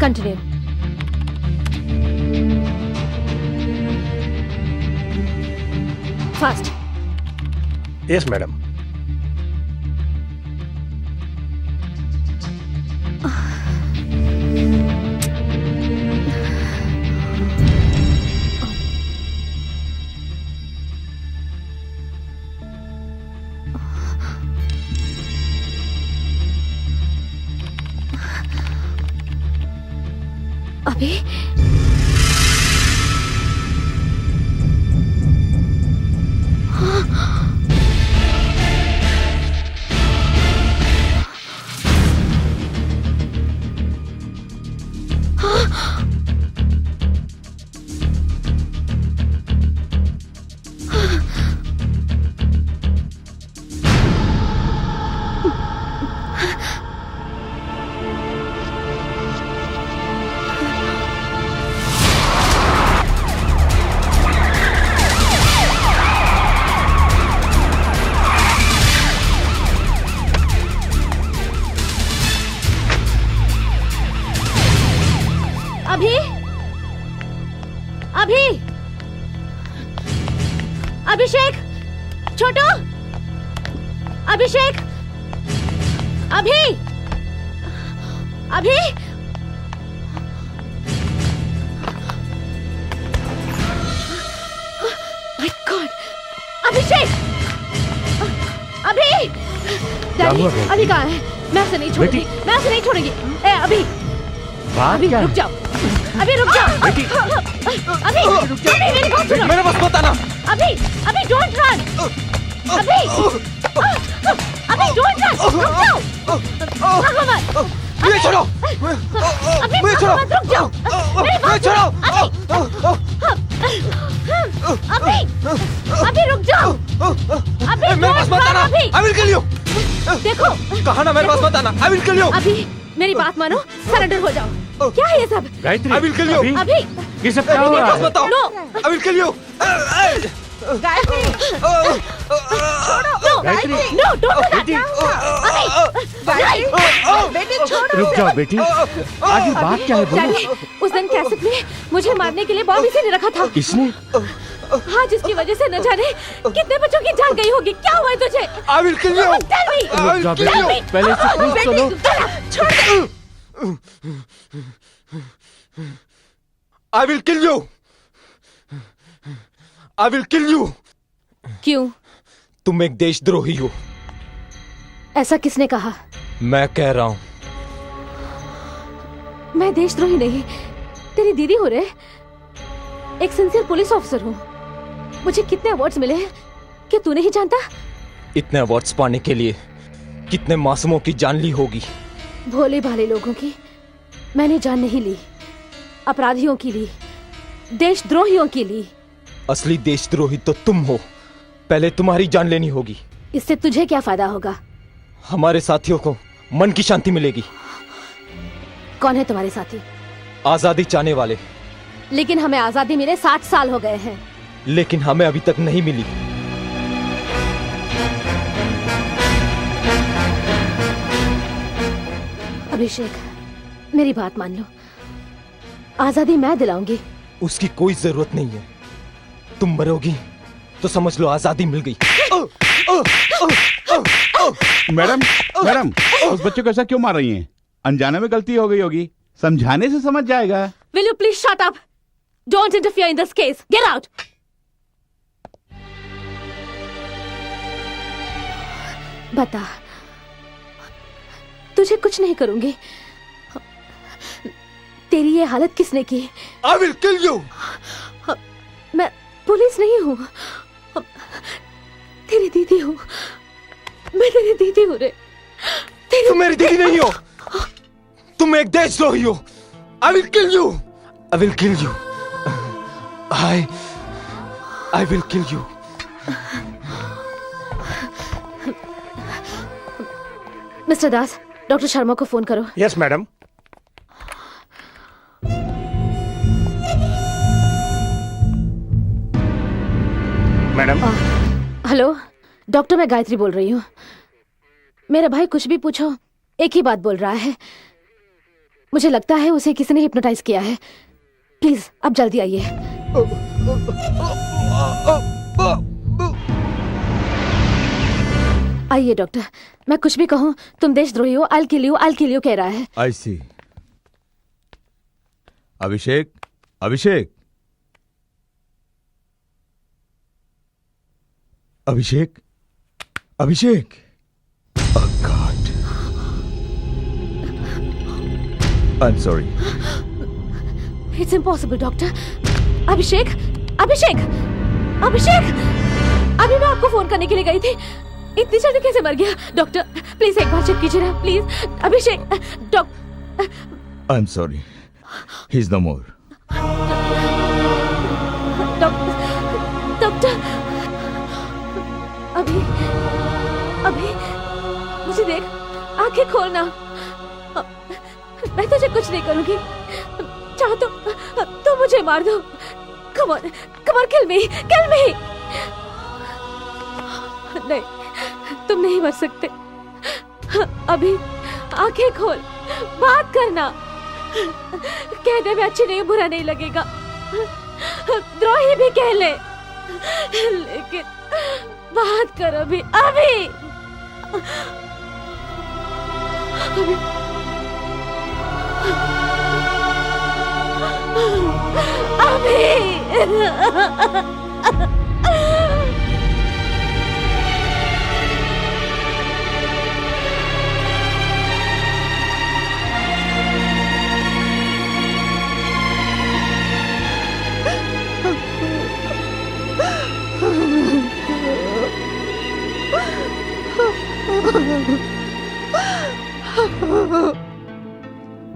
Speaker 2: कंटिन्यू। फास्ट।
Speaker 9: Yes madam.
Speaker 2: अभी अभी अभी अभिषेक, छोटू, अभिषेक, अभी अभी माय गॉड, अभिषेक, अभी डैडी, अभी कहाँ है? मैं उसे नहीं छोड़ूंगी, मैं उसे नहीं छोड़ूंगी। ए अभी, अभी रुक जाओ, अभी रुक जाओ, अभी रुक जाओ, अभी मेरी बात सुनो,
Speaker 11: मेरे पास मत आना।
Speaker 2: अभी डोंट रन, अभी डोंट रन, रुक जाओ, भागो मत,
Speaker 11: मुझे छोड़ो,
Speaker 2: अभी
Speaker 11: मुझे छोड़ो,
Speaker 2: मत, रुक जाओ, मेरी बात
Speaker 11: छोड़ो,
Speaker 2: अभी रुक जाओ, अभी
Speaker 11: मेरे पास मत आना, I will kill you।
Speaker 2: देखो,
Speaker 11: कहा ना मेरे पास मत आना, I will kill you।
Speaker 2: अभी मेरी बात मानो, सरेंडर हो जाओ। क्या है ये सब?
Speaker 3: Gayatri,
Speaker 11: I will kill you।
Speaker 2: अभी
Speaker 3: ये सब क्या हो रहा है?
Speaker 11: बताओ।
Speaker 2: No,
Speaker 11: I will kill you।
Speaker 2: Gayatri,
Speaker 3: Gayatri,
Speaker 2: no, don't do that. बेटी छोड़ो।
Speaker 3: रुक जाओ बेटी, आगे बात क्या है बोलो।
Speaker 2: डैडी, उस दिन कैसेट में मुझे मारने के लिए बॉम्ब इसी ने रखा था।
Speaker 3: किसने?
Speaker 2: हाँ, जिसकी वजह से न जाने कितने बच्चों की जान गई होगी। क्या हुआ है तुझे?
Speaker 11: I will kill you।
Speaker 2: Tell me,
Speaker 3: रुक जाओ
Speaker 2: tell me।
Speaker 3: बेटी, पहले से पूछ तो लो।
Speaker 2: छोड़ दे।
Speaker 11: I will kill you। I will kill you।
Speaker 2: क्यों?
Speaker 11: तुम एक देशद्रोही हो।
Speaker 2: ऐसा किसने कहा?
Speaker 11: मैं कह रहा हूँ।
Speaker 2: मैं देशद्रोही नहीं, तेरी दीदी हो रे। एक सिंसियर पुलिस ऑफिसर हूँ। मुझे कितने अवार्ड्स मिले हैं कि तू नहीं जानता?
Speaker 11: इतने अवार्ड्स पाने के लिए कितने मासूमों की जान ली होगी।
Speaker 2: भोले भाले लोगों की मैंने जान नहीं ली, अपराधियों की ली, देशद्रोहियों की ली।
Speaker 11: असली देशद्रोही तो तुम हो। पहले तुम्हारी जान लेनी होगी।
Speaker 2: इससे तुझे क्या फायदा होगा?
Speaker 11: हमारे साथियों को मन की शांति मिलेगी।
Speaker 2: कौन है तुम्हारे साथी?
Speaker 11: आजादी चाहने वाले।
Speaker 2: लेकिन हमें आजादी मिले 60 साल हो गए हैं।
Speaker 11: लेकिन हमें अभी तक नहीं मिली।
Speaker 2: अभिषेक, मेरी बात मान लो, आजादी मैं दिलाऊंगी।
Speaker 11: उसकी कोई जरूरत नहीं है। तुम मरोगी तो समझ लो आजादी मिल गई।
Speaker 7: मैडम, मैडम, उस बच्चे को ऐसा क्यों मार रही हैं? अनजाने में गलती हो गई होगी, समझाने से समझ जाएगा।
Speaker 2: Will you please shut up? Don't interfere in this case. Get out. बता, तुझे कुछ नहीं करूंगी। तेरी ये हालत किसने की?
Speaker 11: I will kill you।
Speaker 2: मैं पुलिस नहीं हूँ, तेरी दीदी हूँ। मैं तेरी दीदी हूँ रे।
Speaker 11: तुम मेरी दीदी नहीं हो, तुम एक देशद्रोही हो। I will kill you। I will kill you। I will kill you।
Speaker 2: Mister Das, doctor Sharma को फोन करो।
Speaker 9: Yes madam. Madam.
Speaker 2: Hello doctor, मैं गायत्री बोल रही हूँ। मेरा भाई कुछ भी पूछो एक ही बात बोल रहा है। मुझे लगता है उसे किसी ने हिप्नोटाइज किया है। प्लीज अब जल्दी आइए। आइए डॉक्टर, मैं कुछ भी कहूँ तुम देशद्रोही हो, I'll kill you कह रहा है।
Speaker 4: I see. Abhishek, Abhishek, Abhishek, Abhishek. God, I am sorry.
Speaker 2: It's impossible doctor. Abhishek, Abhishek, Abhishek, अभी मैं आपको फोन करने के लिए गई थी, इतनी जल्दी कैसे मर गया? डॉक्टर प्लीज एक बार चेक कीजिए ना please. Abhishek,
Speaker 4: I am sorry, he is no more.
Speaker 2: Doctor, अभी अभी मुझे देख, आंखें खोलना। मैं तुझे कुछ नहीं करूंगी, चाहो तो मुझे मार दो। कम ऑन किल मी, किल मी। नहीं, तुम नहीं मर सकते। अभी आंखें खोल, बात करना। कहने में अच्छी नहीं, बुरा नहीं लगेगा, द्रोही भी कह ले, लेकिन बात कर अभी, अभी, अभी।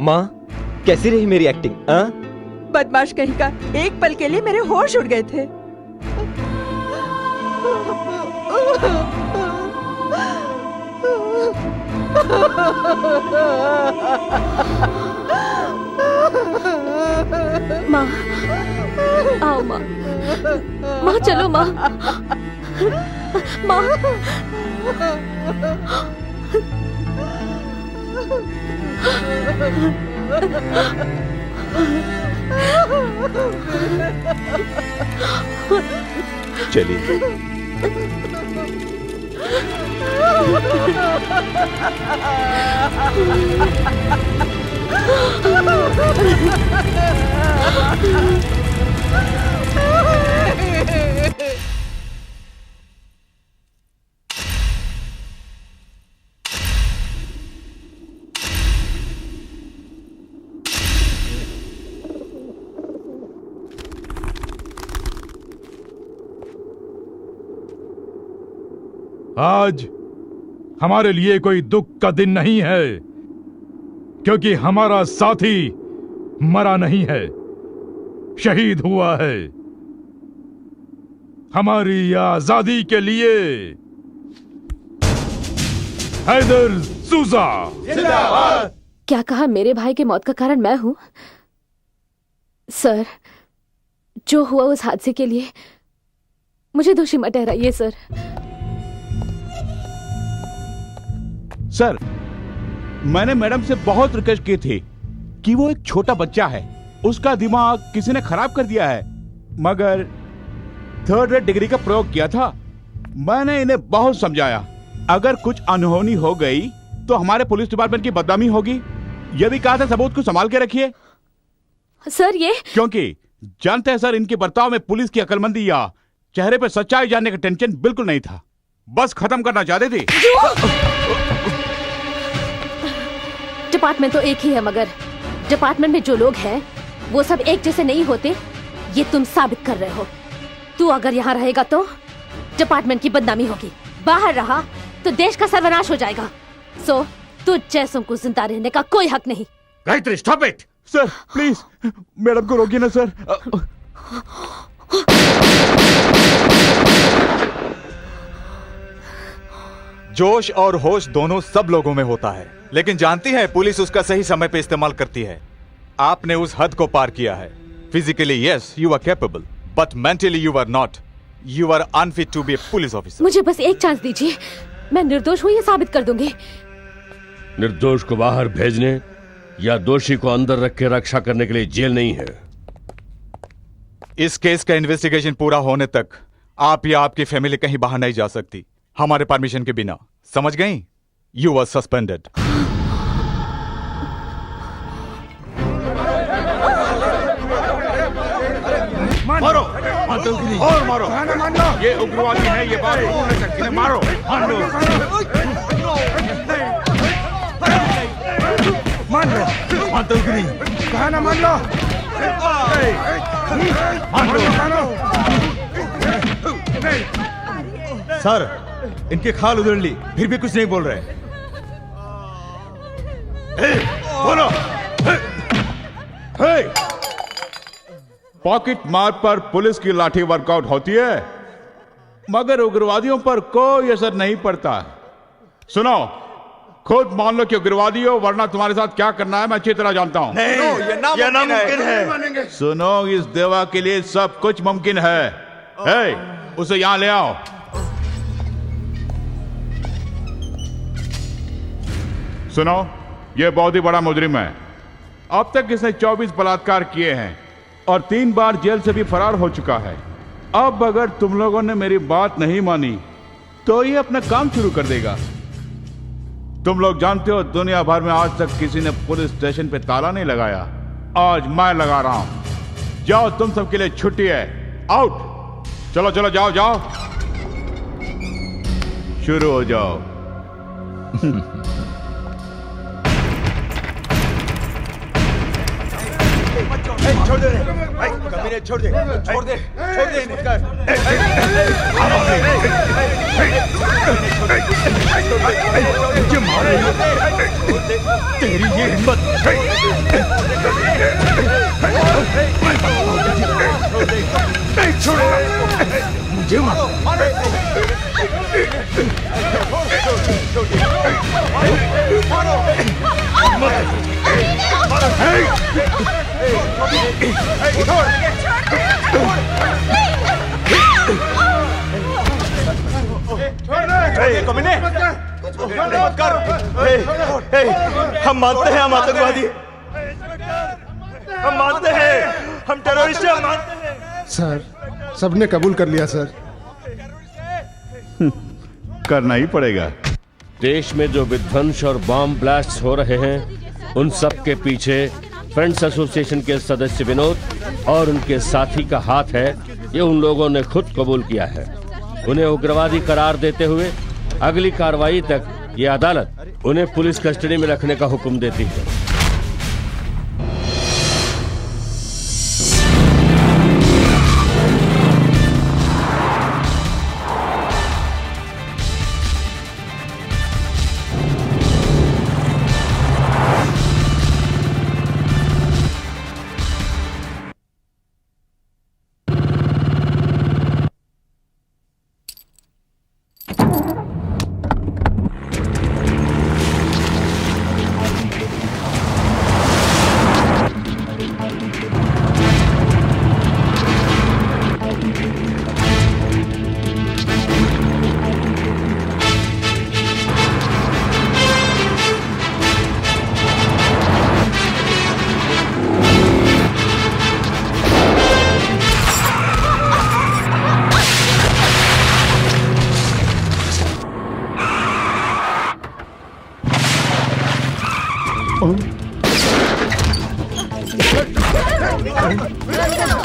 Speaker 11: माँ, कैसी रही मेरी एक्टिंग?
Speaker 5: बदमाश कहीं का, एक पल के लिए मेरे होश उड़ गए थे।
Speaker 2: माँ, आओ माँ, माँ चलो माँ, माँ।
Speaker 4: चलिए।
Speaker 10: आज हमारे लिए कोई दुख का दिन नहीं है, क्योंकि हमारा साथी मरा नहीं है, शहीद हुआ है हमारी आजादी के लिए। हैदर सूजा जिंदाबाद।
Speaker 2: क्या कहा? मेरे भाई की मौत का कारण मैं हूं? सर, जो हुआ उस हादसे के लिए मुझे दोषी मत ठहराइए सर।
Speaker 7: सर, मैंने मैडम से बहुत रिक्वेस्ट की थी कि वो एक छोटा बच्चा है, उसका दिमाग किसी ने खराब कर दिया है, मगर 3rd रेट डिग्री का प्रयोग किया था। मैंने इन्हें बहुत समझाया, अगर कुछ अनहोनी हो गई तो हमारे पुलिस डिपार्टमेंट की बदनामी होगी। यह भी कहा था सबूत को संभाल के रखिए।
Speaker 2: सर ये
Speaker 7: क्योंकि जानते हैं सर, इनके बर्ताव में पुलिस की अक्लमंदी या चेहरे पर सच्चाई जानने का टेंशन बिल्कुल नहीं था, बस खत्म करना चाहते थे।
Speaker 2: डिपार्टमेंट तो एक ही है, मगर डिपार्टमेंट में जो लोग हैं वो सब एक जैसे नहीं होते, ये तुम साबित कर रहे हो। तू अगर यहाँ रहेगा तो डिपार्टमेंट की बदनामी होगी, बाहर रहा तो देश का सर्वनाश हो जाएगा। सो तू जैसों को जिंदा रहने का कोई हक नहीं।
Speaker 3: Gayatri, stop it.
Speaker 7: Sir please, madam को रोकिए ना सर।
Speaker 4: जोश और होश दोनों सब लोगों में होता है, लेकिन जानती है पुलिस उसका सही समय पे इस्तेमाल करती है। आपने उस हद को पार किया है। Physically yes you are capable, but mentally you are not. You are unfit to be a police officer.
Speaker 2: मुझे बस एक चांस दीजिए, मैं निर्दोष हूँ ये साबित कर दूंगी।
Speaker 3: निर्दोष को बाहर भेजने या दोषी को अंदर रख के रक्षा करने के लिए जेल नहीं है।
Speaker 4: इस केस का इन्वेस्टिगेशन पूरा होने तक आप या आपकी फैमिली कहीं बाहर नहीं जा सकती। हमारे परमिशन के बिना, समझ गई? You are suspended.
Speaker 7: मारो और मारो। ये उग्रवादी है, ये बात हो नहीं सकती। इन्हें मारो।
Speaker 9: मान लो, मानते हो कि नहीं? कहा ना मान लो।
Speaker 4: सर, इनके खाल उधेड़ ली, फिर भी कुछ नहीं बोल रहे।
Speaker 7: बोलो। पॉकेट मार पर पुलिस की लाठी वर्कआउट होती है, मगर उग्रवादियों पर कोई असर नहीं पड़ता। सुनो, खुद मान लो कि उग्रवादी हो, वरना तुम्हारे साथ क्या करना है मैं अच्छी तरह जानता हूं।
Speaker 4: ये नामुमकिन है।
Speaker 7: सुनो, इस देवा के लिए सब कुछ मुमकिन है। उसे यहां ले आओ। सुनो, ये बहुत ही बड़ा मुजरिम है। अब तक इसने 24 बलात्कार किए हैं और 3 बार जेल से भी फरार हो चुका है। अब अगर तुम लोगों ने मेरी बात नहीं मानी तो ये अपना काम शुरू कर देगा। तुम लोग जानते हो, दुनिया भर में आज तक किसी ने पुलिस स्टेशन पे ताला नहीं लगाया। आज मैं लगा रहा हूं। जाओ, तुम सबके लिए छुट्टी है। आउट। चलो चलो, जाओ जाओ, शुरू हो जाओ।
Speaker 4: छोड़ दे, कमीने, छोड़ दे, छोड़ दे, छोड़ दे इन्हें। तेरी ये हिम्मत। मुझे मारो। कमीने, मत कर। हम मानते हैं हम आतंकवादी, हम मानते हैं हम टेररिस्ट हैं, हम मानते हैं।
Speaker 6: सर, सबने कबूल कर लिया सर।
Speaker 7: करना ही पड़ेगा।
Speaker 3: देश में जो विध्वंस और बॉम्ब ब्लास्ट हो रहे हैं, उन सब के पीछे फ्रेंड्स एसोसिएशन के सदस्य विनोद और उनके साथी का हाथ है। ये उन लोगों ने खुद कबूल किया है। उन्हें उग्रवादी करार देते हुए अगली कार्रवाई तक ये अदालत उन्हें पुलिस कस्टडी में रखने का हुक्म देती है।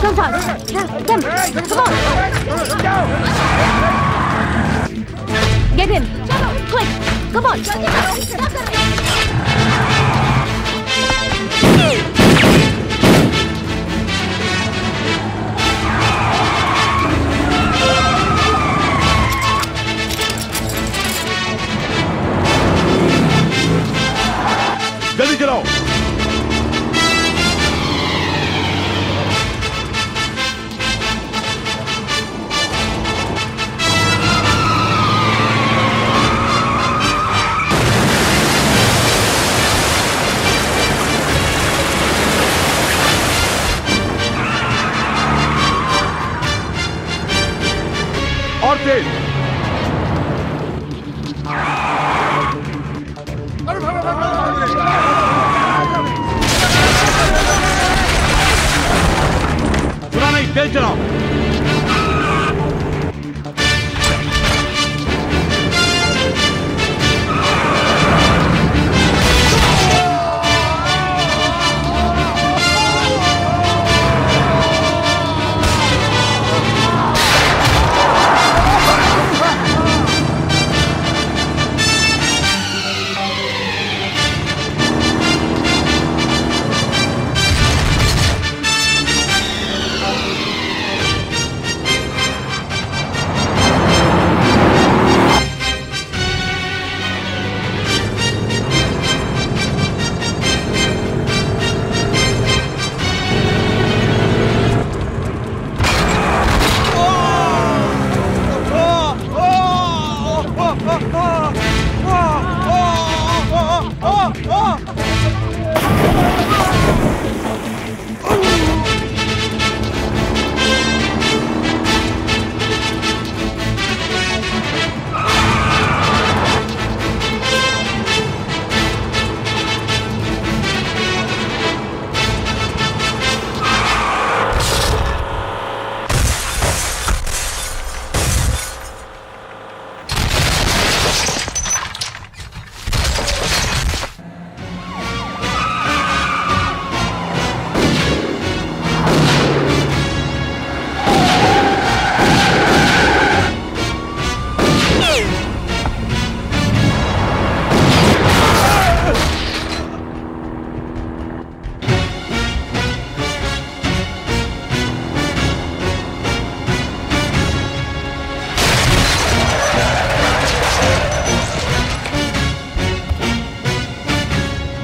Speaker 2: Come on. Get in. Quick. Come on.
Speaker 7: जल्दी चलाओ। और तेज। सुना नहीं, तेज चलाओ।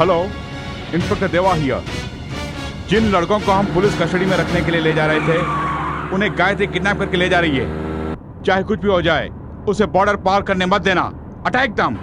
Speaker 7: हेलो, इंस्पेक्टर देवा हियर। जिन लड़कों को हम पुलिस कस्टडी में रखने के लिए ले जा रहे थे, उन्हें गायत्री किडनैप करके ले जा रही है। चाहे कुछ भी हो जाए, उसे बॉर्डर पार करने मत देना। अटैक दम।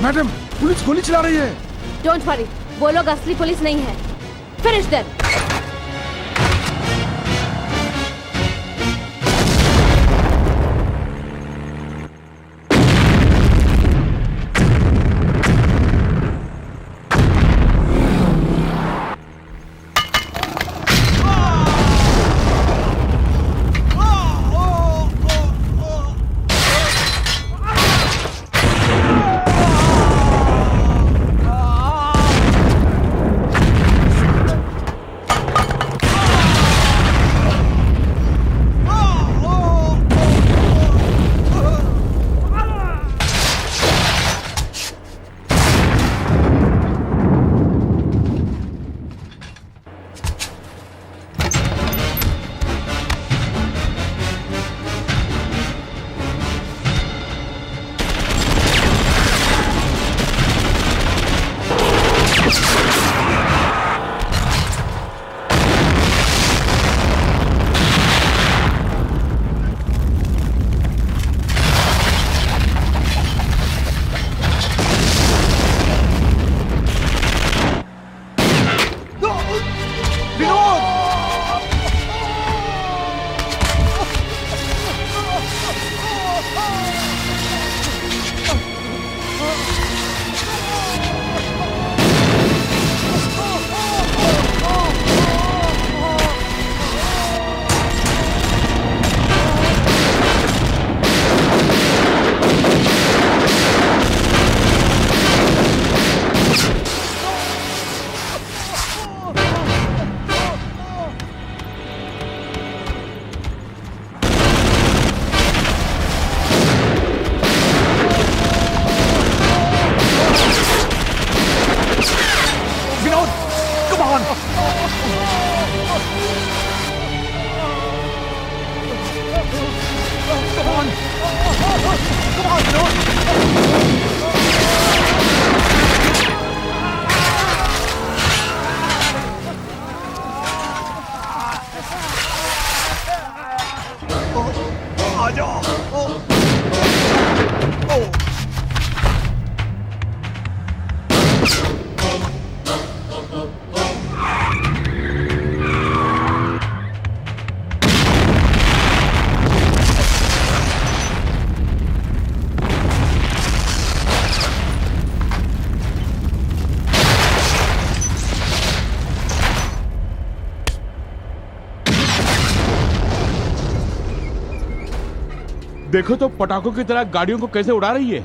Speaker 6: मैडम, पुलिस गोली चला रही है।
Speaker 2: डोंट वरी, वो लोग असली पुलिस नहीं है। Finish them. देखो तो पटाखों की तरह गाड़ियों को कैसे उड़ा रही है।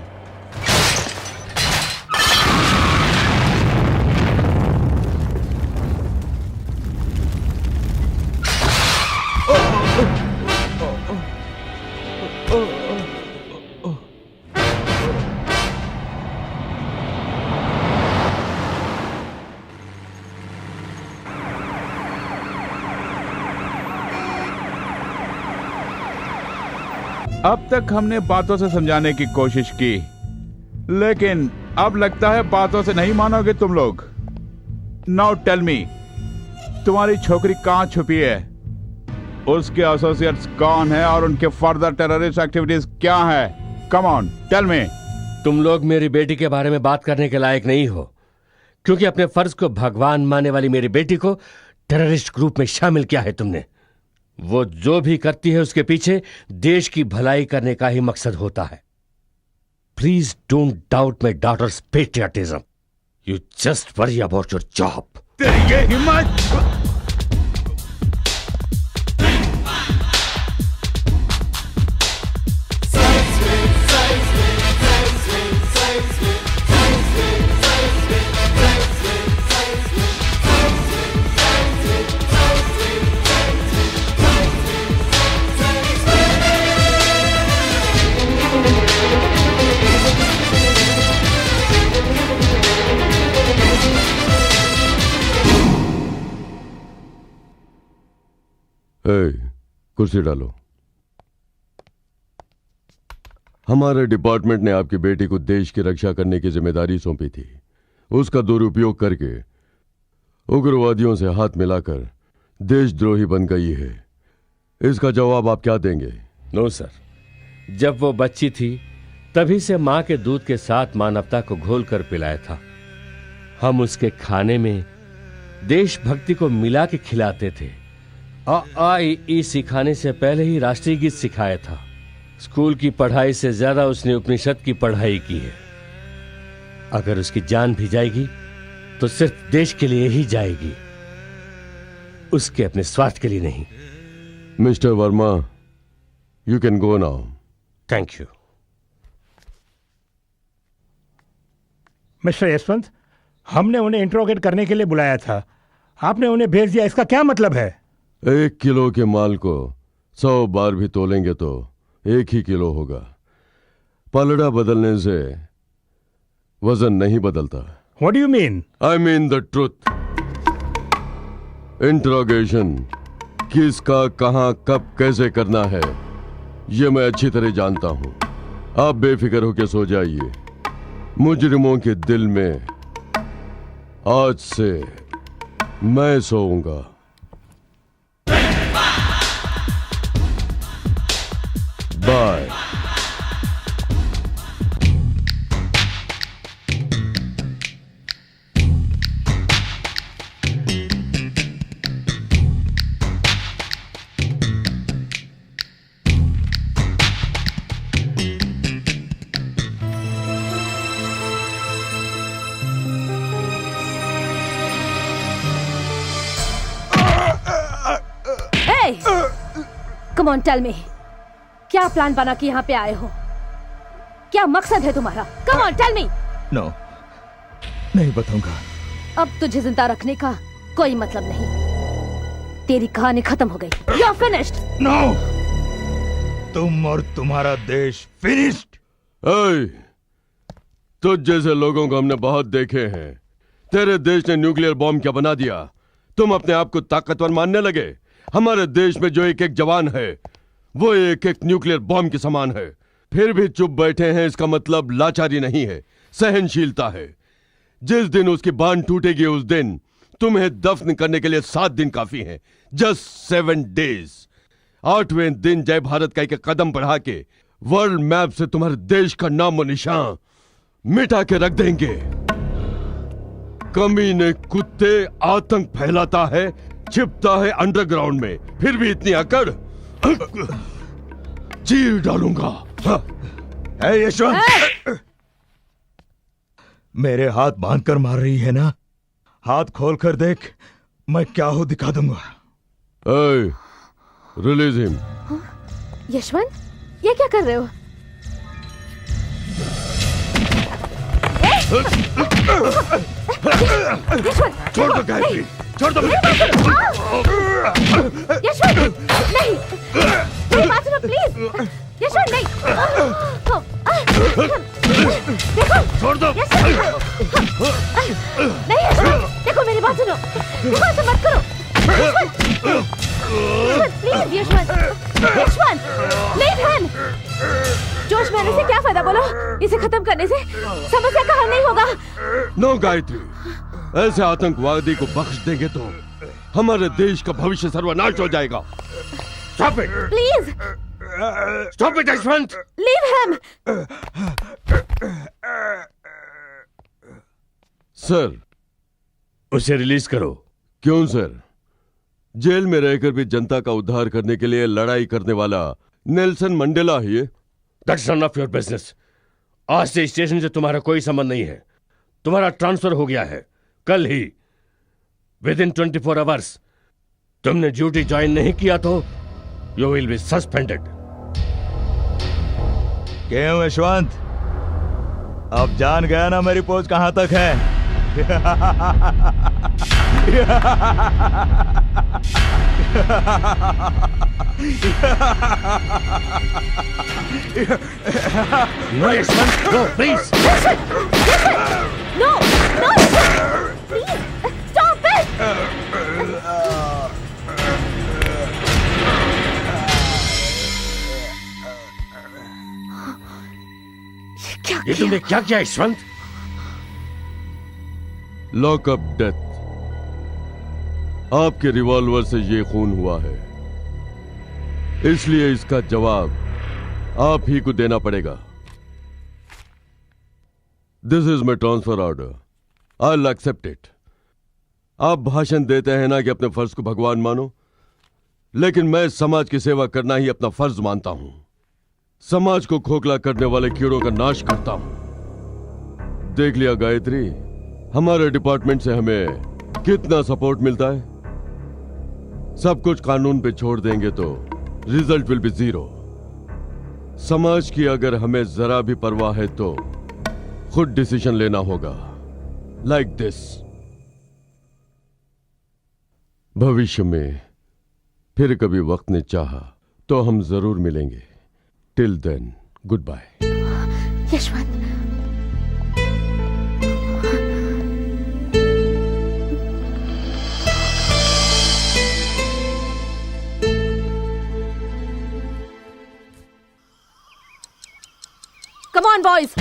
Speaker 7: अब तक हमने बातों से समझाने की कोशिश की, लेकिन अब लगता है बातों से नहीं मानोगे तुम लोग। नाउ टेल मी, तुम्हारी छोकरी कहाँ छुपी है, उसके एसोसिएट्स कौन है और उनके फर्दर टेररिस्ट एक्टिविटीज क्या है? Come on tell me.
Speaker 3: तुम लोग मेरी बेटी के बारे में बात करने के लायक नहीं हो, क्योंकि अपने फर्ज को भगवान मानने वाली मेरी बेटी को टेररिस्ट ग्रुप में शामिल किया है तुमने। वो जो भी करती है उसके पीछे देश की भलाई करने का ही मकसद होता है। Please don't doubt my daughter's patriotism. You just worry about your job.
Speaker 7: तेरी ये हिम्मत!
Speaker 1: कुर्सी डालो। हमारे डिपार्टमेंट ने आपकी बेटी को देश की रक्षा करने की जिम्मेदारी सौंपी थी। उसका दुरुपयोग करके उग्रवादियों से हाथ मिलाकर देशद्रोही बन गई है। इसका जवाब आप क्या देंगे?
Speaker 3: नो सर, जब वो बच्ची थी तभी से मां के दूध के साथ मानवता को घोल कर पिलाया था। हम उसके खाने में देशभक्ति को मिला के खिलाते थे। आ सिखाने से पहले ही राष्ट्रीय गीत सिखाया था। स्कूल की पढ़ाई से ज्यादा उसने उपनिषद की पढ़ाई की है। अगर उसकी जान भी जाएगी तो सिर्फ देश के लिए ही जाएगी, उसके अपने स्वार्थ के लिए नहीं।
Speaker 1: Mister Verma, you can go now.
Speaker 3: Thank you.
Speaker 9: Mister Yashwant, हमने उन्हें इंट्रोगेट करने के लिए बुलाया था, आपने उन्हें भेज दिया, इसका क्या मतलब है?
Speaker 1: 1 किलो के माल को 100 बार भी तोलेंगे तो 1 ही किलो होगा। पलड़ा बदलने से वजन नहीं बदलता।
Speaker 9: What do you mean?
Speaker 1: I mean the truth. Interrogation किसका, कहां, कब, कैसे करना है ये मैं अच्छी तरह जानता हूं। आप बेफिक्र होकर सो जाइए। मुजरिमों के दिल में आज से मैं सोऊंगा। Bye.
Speaker 2: Come on tell me, क्या प्लान बना के यहाँ पे आए हो? क्या मकसद है तुम्हारा? Come on tell me.
Speaker 4: No, नहीं बताऊंगा।
Speaker 2: अब तुझे जिंदा रखने का कोई मतलब नहीं। तेरी कहानी खत्म हो गई। You are finished.
Speaker 4: नो, तुम और तुम्हारा देश फिनिश्ड।
Speaker 1: तुझ जैसे लोगों को हमने बहुत देखे हैं। तेरे देश ने न्यूक्लियर बॉम्ब क्या बना दिया? तुम अपने आप को ताकतवर मानने लगे। हमारे देश में जो एक एक जवान है वो एक एक न्यूक्लियर बॉम्ब के समान है। फिर भी चुप बैठे हैं, इसका मतलब लाचारी नहीं है, सहनशीलता है। जिस दिन उसकी बांध टूटेगी उस दिन तुम्हें दफन करने के लिए 7 दिन काफी हैं। Just 7 days. 8वें दिन जय भारत का एक कदम बढ़ा के वर्ल्ड मैप से तुम्हारे देश का नामो निशान मिटा के रख देंगे। कमीने कुत्ते, आतंक फैलाता है, छिपता है अंडरग्राउंड में, फिर भी इतनी अकड़। चीर डालूंगा।
Speaker 4: यशवंत, मेरे हाथ बांध कर मार रही है ना? हाथ खोल कर देख, मैं क्या हो दिखा दूंगा।
Speaker 1: Release him.
Speaker 2: यशवंत, ये क्या कर रहे हो?
Speaker 1: छोड़ दो गायत्री, छोड़ दो।
Speaker 2: यशवंत, नहीं, मेरी बात सुनो प्लीज। यशवंत, नहीं। देखो,
Speaker 1: छोड़ दो।
Speaker 2: नहीं यशवंत, देखो मेरी बात सुनो। देखो, ऐसा मत करो। Yashwant, please Yashwant, Yashwant, leave him. इसमें आने से क्या फायदा बोलो? इसे खत्म करने से समस्या का हल नहीं होगा।
Speaker 1: नो गायत्री, ऐसे आतंकवादी को बख्श देंगे तो हमारे देश का भविष्य सर्वनाश हो जाएगा।
Speaker 3: Stop it!
Speaker 2: Please
Speaker 3: Stop it, Yashwant!
Speaker 2: Leave him.
Speaker 1: Sir,
Speaker 3: उसे रिलीज करो।
Speaker 1: क्यों सर? जेल में रहकर भी जनता का उद्धार करने के लिए लड़ाई करने वाला नेल्सन मंडेला ही है।
Speaker 3: That's none of your business. आज से स्टेशन से तुम्हारा कोई संबंध नहीं है। तुम्हारा ट्रांसफर हो गया है कल ही, विदिन 24 आवर्स। तुमने ड्यूटी ज्वाइन नहीं किया तो यू विल बी सस्पेंडेड।
Speaker 4: क्यों यशवंत, अब जान गया ना मेरी पहुंच कहां तक है?
Speaker 3: No, Yashwant, no, please.
Speaker 2: No no please stop it. क्या
Speaker 3: ये तुमने क्या किया यशवंत?
Speaker 1: Lockup death. आपके रिवॉल्वर से ये खून हुआ है, इसलिए इसका जवाब आप ही को देना पड़ेगा। This is my transfer order, I will accept it. आप भाषण देते हैं ना कि अपने फर्ज को भगवान मानो, लेकिन मैं समाज की सेवा करना ही अपना फर्ज मानता हूं। समाज को खोखला करने वाले कीड़ों का नाश करता हूं। देख लिया गायत्री, हमारे डिपार्टमेंट से हमें कितना सपोर्ट मिलता है। सब कुछ कानून पे छोड़ देंगे तो रिजल्ट विल बी जीरो। समाज की अगर हमें जरा भी परवाह है तो खुद डिसीजन लेना होगा, लाइक दिस। भविष्य में फिर कभी वक्त ने चाहा तो हम जरूर मिलेंगे। Till then, good bye.
Speaker 2: Yashwant, come on boys.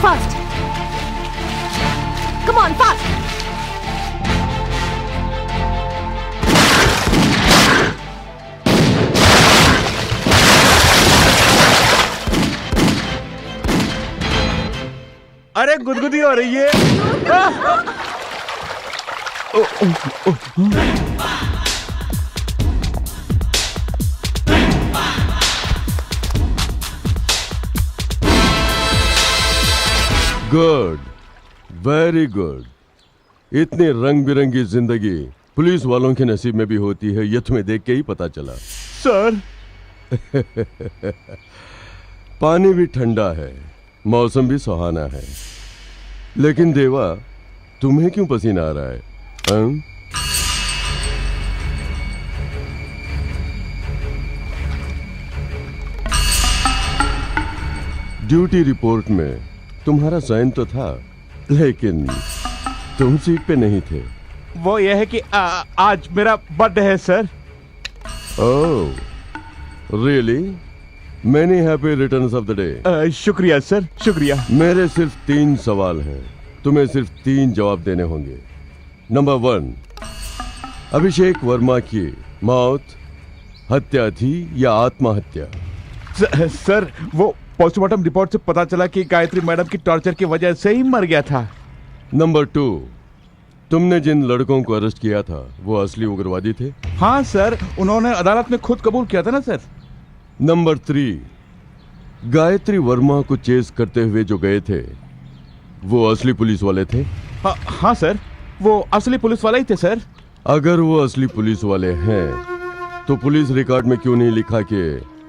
Speaker 2: Fast. Come on, fast.
Speaker 4: अरे गुदगुदी हो रही है।
Speaker 1: Good, very good. इतनी रंग बिरंगी जिंदगी पुलिस वालों के नसीब में भी होती है, ये तुम्हें देख के ही पता चला।
Speaker 4: सर
Speaker 1: पानी भी ठंडा है, मौसम भी सुहाना है, लेकिन देवा तुम्हें क्यों पसीना आ रहा है? ड्यूटी रिपोर्ट में तुम्हारा साइन तो था, लेकिन तुम सीट पे नहीं थे।
Speaker 4: वो ये है कि आज मेरा बर्थडे है sir.
Speaker 1: Oh, really? Many happy returns of the day.
Speaker 7: शुक्रिया सर, शुक्रिया।
Speaker 1: मेरे सिर्फ 3 सवाल हैं, तुम्हें सिर्फ 3 जवाब देने होंगे। नंबर 1, अभिषेक वर्मा की मौत हत्या थी या आत्महत्या?
Speaker 7: सर, वो पोस्टमार्टम रिपोर्ट से पता चला कि गायत्री मैडम की टॉर्चर की वजह से ही मर गया था।
Speaker 1: नंबर 2, तुमने जिन लड़कों को अरेस्ट किया था वो असली उग्रवादी थे?
Speaker 7: हाँ सर, उन्होंने अदालत में खुद कबूल किया था ना सर।
Speaker 1: नंबर 3, गायत्री वर्मा को चेस करते हुए जो गए थे वो असली पुलिस वाले थे?
Speaker 7: हाँ सर, वो असली पुलिस वाले ही थे सर।
Speaker 1: अगर वो असली पुलिस वाले हैं तो पुलिस रिकॉर्ड में क्यों नहीं लिखा कि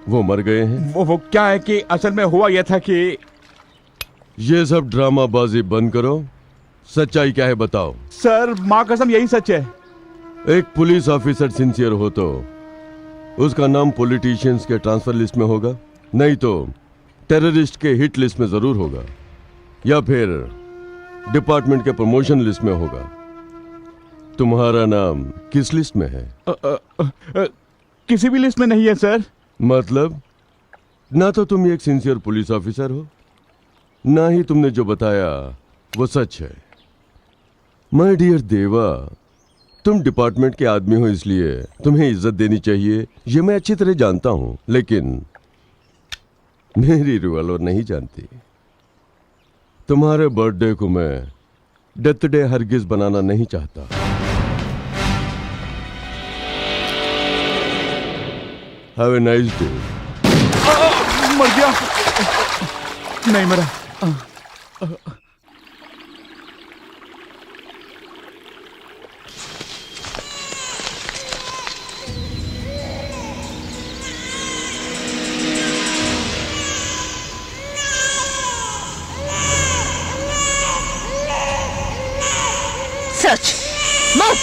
Speaker 1: वो मर गए हैं?
Speaker 7: वो क्या है कि असल में हुआ यह था कि
Speaker 1: ये सब ड्रामाबाजी बंद करो, सच्चाई क्या है बताओ।
Speaker 7: सर, माँ कसम यही सच है।
Speaker 1: एक पुलिस ऑफिसर सिंसियर हो तो उसका नाम पॉलिटिशियंस के ट्रांसफर लिस्ट में होगा, नहीं तो टेररिस्ट के हिट लिस्ट में जरूर होगा, या फिर डिपार्टमेंट के प्रमोशन लिस्ट में होगा। तुम्हारा नाम किस लिस्ट में है?
Speaker 7: किसी भी लिस्ट में नहीं है सर।
Speaker 1: मतलब ना तो तुम एक सिंसियर पुलिस ऑफिसर हो, ना ही तुमने जो बताया वो सच है। माय डियर देवा, तुम डिपार्टमेंट के आदमी हो इसलिए तुम्हें इज्जत देनी चाहिए, ये मैं अच्छी तरह जानता हूं, लेकिन मेरी रिवॉल्वर नहीं जानती। तुम्हारे बर्थडे को मैं डेथ डे हरगिज बनाना नहीं चाहता। Have a nice day.
Speaker 7: मर गया? नहीं मरा।
Speaker 2: सच मत।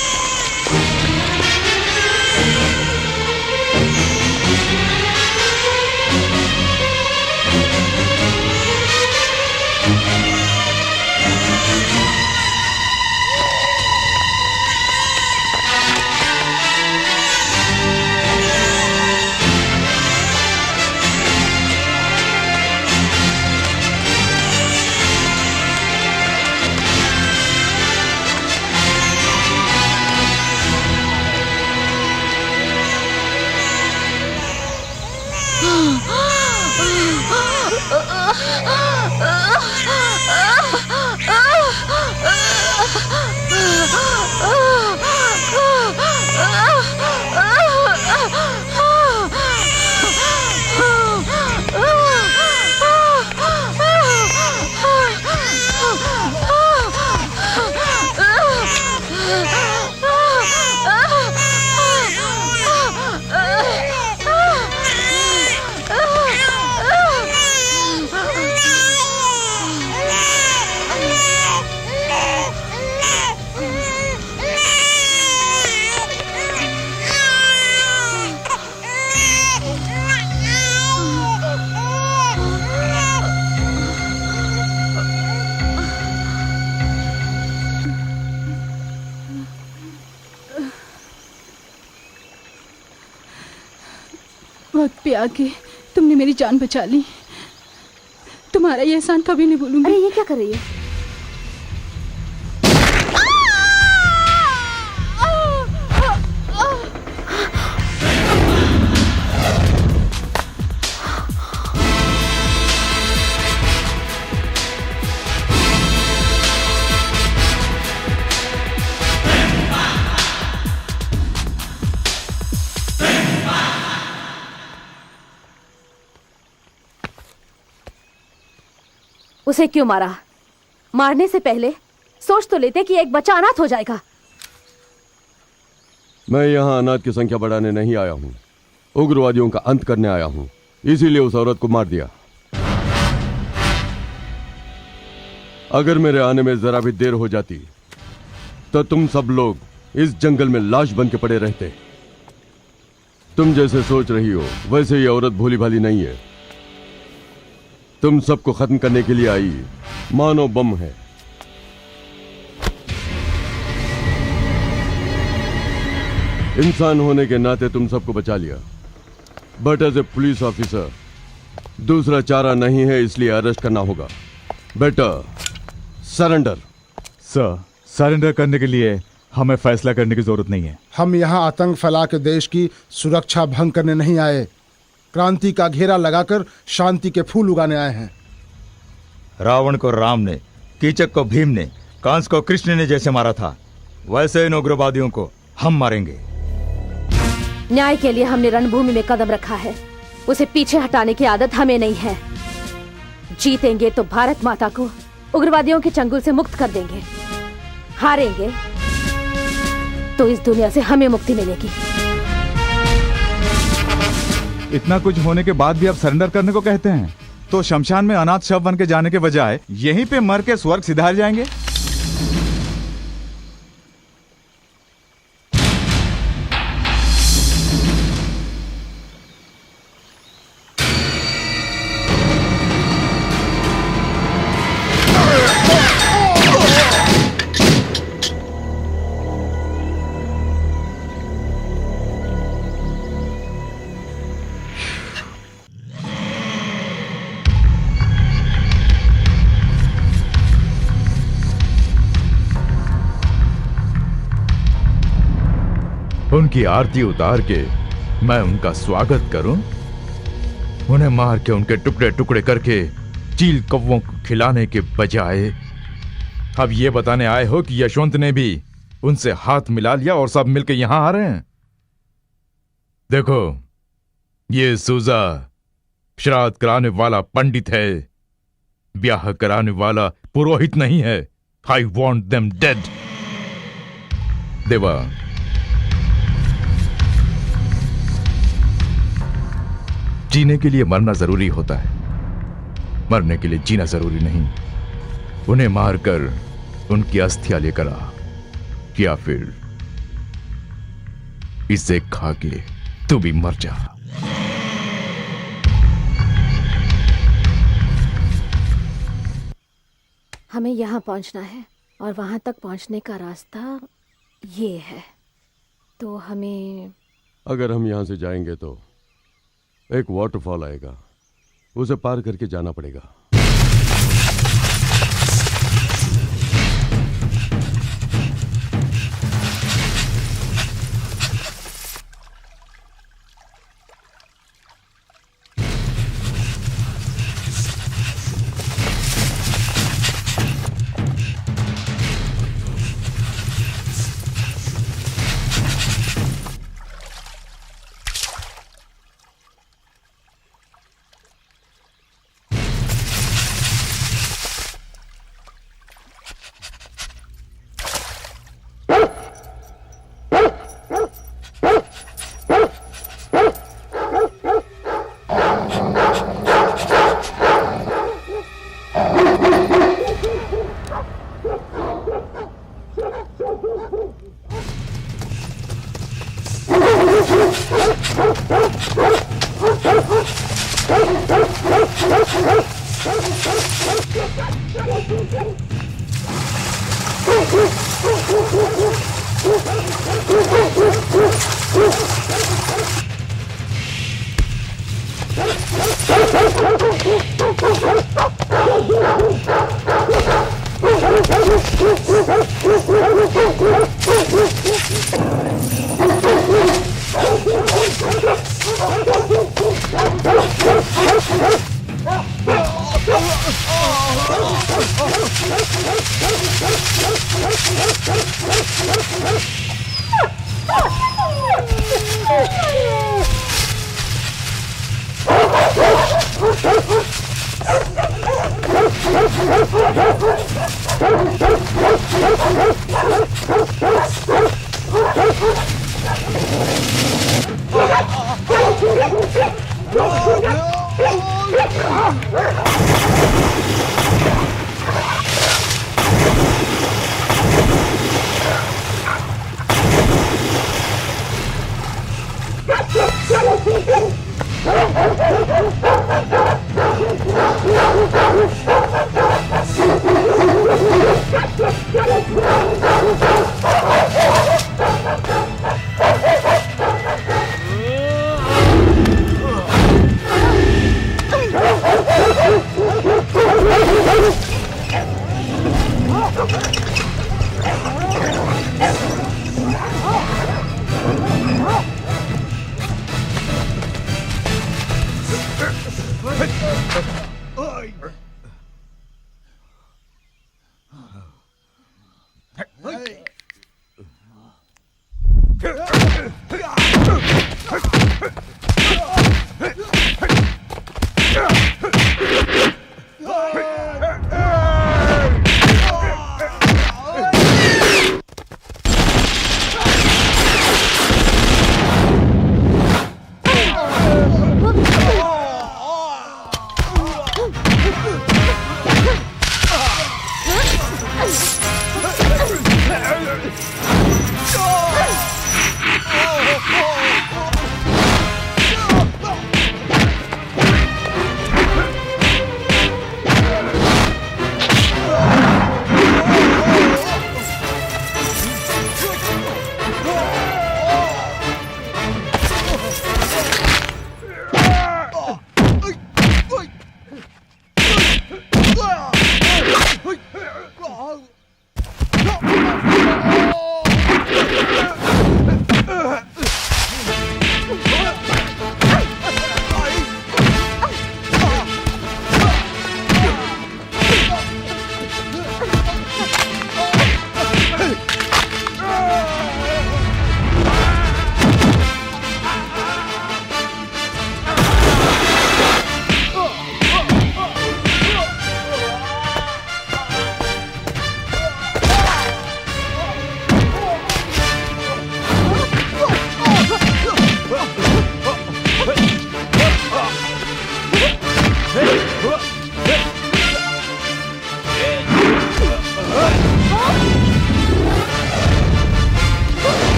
Speaker 12: वक्त पे आके तुमने मेरी जान बचा ली। तुम्हारा ये एहसान कभी नहीं भूलूंगी।
Speaker 2: अरे ये क्या कर रही है? उसे क्यों मारा? मारने से पहले सोच तो लेते कि एक बच्चा अनाथ हो जाएगा।
Speaker 1: मैं यहाँ अनाथ की संख्या बढ़ाने नहीं आया हूँ, उग्रवादियों का अंत करने आया हूँ, इसीलिए उस औरत को मार दिया। अगर मेरे आने में जरा भी देर हो जाती तो तुम सब लोग इस जंगल में लाश बन के पड़े रहते। तुम जैसे सोच रही हो वैसे ये औरत भोली भाली नहीं है। तुम सबको खत्म करने के लिए आई मानो बम है। इंसान होने के नाते तुम सबको बचा लिया, but as a police officer दूसरा चारा नहीं है, इसलिए अरेस्ट करना होगा। Better surrender.
Speaker 4: सर, सरेंडर करने के लिए हमें फैसला करने की जरूरत नहीं है।
Speaker 6: हम यहाँ आतंक फैला के देश की सुरक्षा भंग करने नहीं आए, क्रांति का घेरा लगाकर शांति के फूल उगाने आए हैं।
Speaker 4: रावण को राम ने, कीचक को भीम ने, कंस को कृष्ण ने जैसे मारा था, वैसे इन उग्रवादियों को हम मारेंगे।
Speaker 2: न्याय के लिए हमने रणभूमि में कदम रखा है, उसे पीछे हटाने की आदत हमें नहीं है। जीतेंगे तो भारत माता को उग्रवादियों के चंगुल से मुक्त कर देंगे, हारेंगे तो इस दुनिया से हमें मुक्ति मिलेगी।
Speaker 4: इतना कुछ होने के बाद भी आप सरेंडर करने को कहते हैं, तो शमशान में अनाथ शव बन के जाने के बजाय यहीं पे मर के स्वर्ग सिधार जाएंगे।
Speaker 10: उनकी आरती उतार के मैं उनका स्वागत करूं, उन्हें मार के उनके टुकड़े टुकड़े करके चील कौवों को खिलाने के बजाय अब ये बताने आए हो कि यशवंत ने भी उनसे हाथ मिला लिया और सब मिलके यहां आ रहे हैं। देखो, ये सूजा श्राद्ध कराने वाला पंडित है, ब्याह कराने वाला पुरोहित नहीं है। I want them dead. देवा, जीने के लिए मरना जरूरी होता है, मरने के लिए जीना जरूरी नहीं। उन्हें मारकर उनकी अस्थियां लेकर आ, या फिर इसे खा के तू भी मर जा।
Speaker 2: हमें यहाँ पहुँचना है और वहाँ तक पहुँचने का रास्ता ये है, तो हमें
Speaker 1: अगर हम यहाँ से जाएंगे तो एक वाटरफॉल आएगा, उसे पार करके जाना पड़ेगा।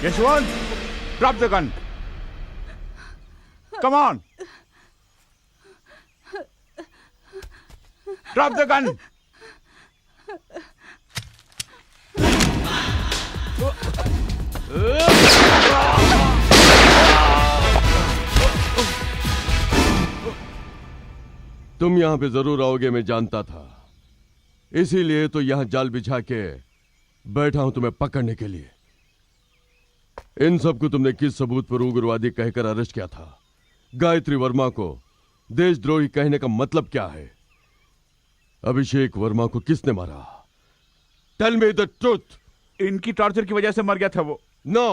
Speaker 7: Yashwant, drop the gun. Come on, drop the gun.
Speaker 1: तुम यहां पे जरूर आओगे, मैं जानता था। इसीलिए तो यहां जाल बिछा के बैठा हूं तुम्हें पकड़ने के लिए। इन सबको तुमने किस सबूत पर उग्रवादी कहकर अरेस्ट किया था? गायत्री वर्मा को देशद्रोही कहने का मतलब क्या है? अभिषेक वर्मा को किसने मारा? Tell me the truth.
Speaker 7: इनकी टॉर्चर की वजह से मर गया था वो।
Speaker 1: नो,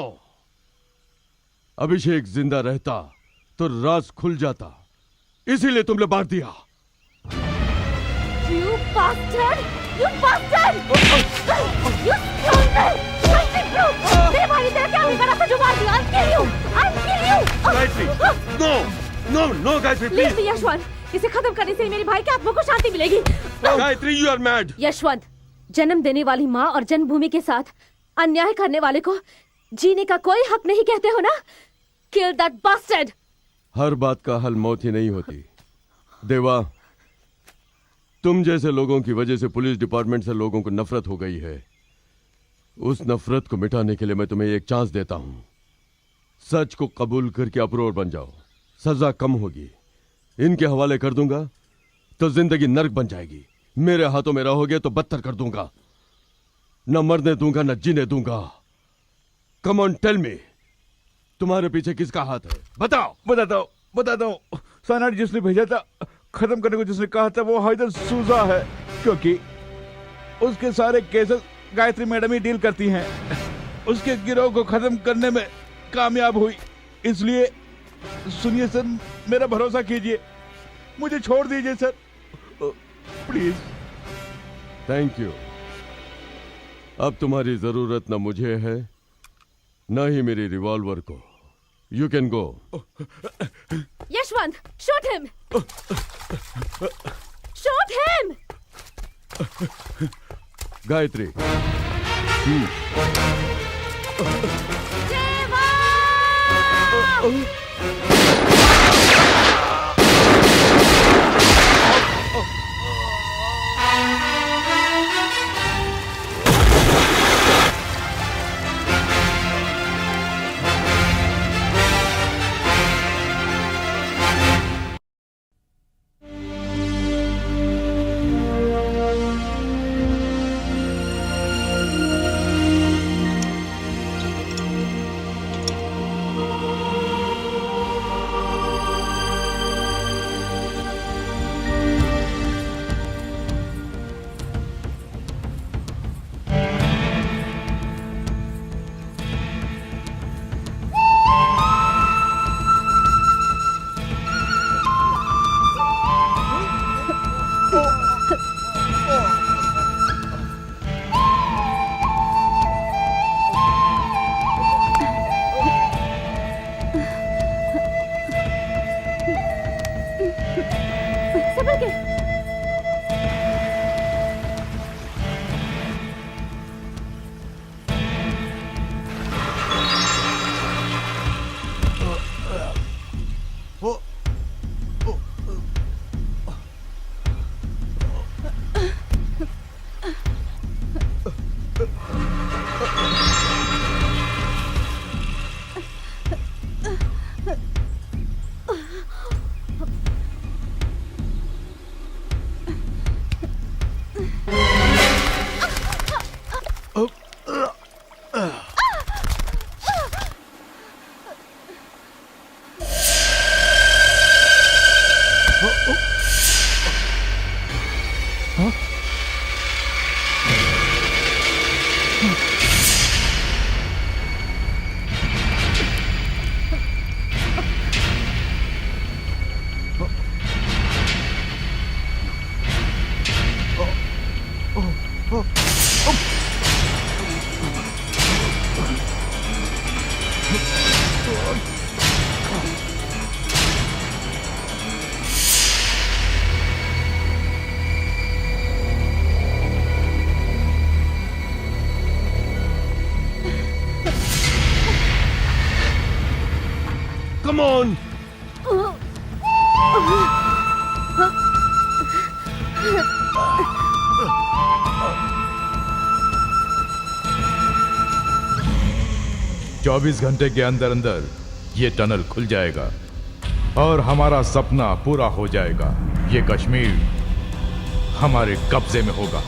Speaker 1: अभिषेक जिंदा रहता तो राज खुल जाता, इसीलिए तुमने मार दिया।
Speaker 2: You bastard! You bastard! You scoundrel! मेरे भाई ने तेरा क्या बिगाड़ा था जो मार दिया? I'll kill you! I'll kill you!
Speaker 1: Gayatri, no, no, no Gayatri,
Speaker 2: Leave
Speaker 1: please.
Speaker 2: me, Yashwant. इसे खत्म करने से ही मेरे भाई के आत्मा को शांति मिलेगी।
Speaker 1: Gayatri, you are mad।
Speaker 2: Yashwant, जन्म देने वाली माँ और जन्मभूमि के साथ अन्याय करने वाले को जीने का कोई हक नहीं कहते हो ना? Kill that bastard!
Speaker 1: हर बात का हल मौत ही नहीं होती। देवा, तुम जैसे लोगों की वजह से पुलिस डिपार्टमेंट से लोगों को नफरत हो गई है। उस नफरत को मिटाने के लिए मैं तुम्हें एक चांस देता हूं। सच को कबूल करके अप्रोर बन जाओ, सजा कम होगी। इनके हवाले कर दूंगा तो जिंदगी नर्क बन जाएगी। मेरे हाथों में रहोगे तो बदतर कर दूंगा। न मरने दूंगा न जीने दूंगा। कम ऑन, टेल मी, तुम्हारे पीछे किसका हाथ है? बताओ।
Speaker 7: बताता हूँ। साइनाइड जिसने भेजा था, खत्म करने को जिसने कहा था, वो हैदर सूजा है। क्योंकि उसके सारे केसेस गायत्री मैडम ही डील करती हैं। उसके गिरोह को खत्म करने में कामयाब हुई। इसलिए सुनिए सर, मेरा भरोसा कीजिए, मुझे छोड़ दीजिए सर, प्लीज।
Speaker 1: Thank you. अब तुम्हारी जरूरत न मुझे है न ही मेरी रिवॉल्वर को। You can go.
Speaker 2: Yashwant, shoot him! Shoot him!
Speaker 1: Gayatri,
Speaker 2: देवा! संभल के।
Speaker 1: Come on.
Speaker 10: चौबीस घंटे के अंदर अंदर ये टनल खुल जाएगा और हमारा सपना पूरा हो जाएगा। ये कश्मीर हमारे कब्जे में होगा।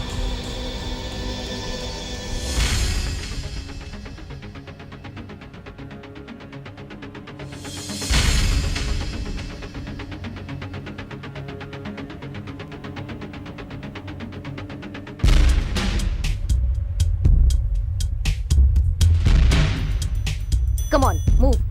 Speaker 2: Come on, move.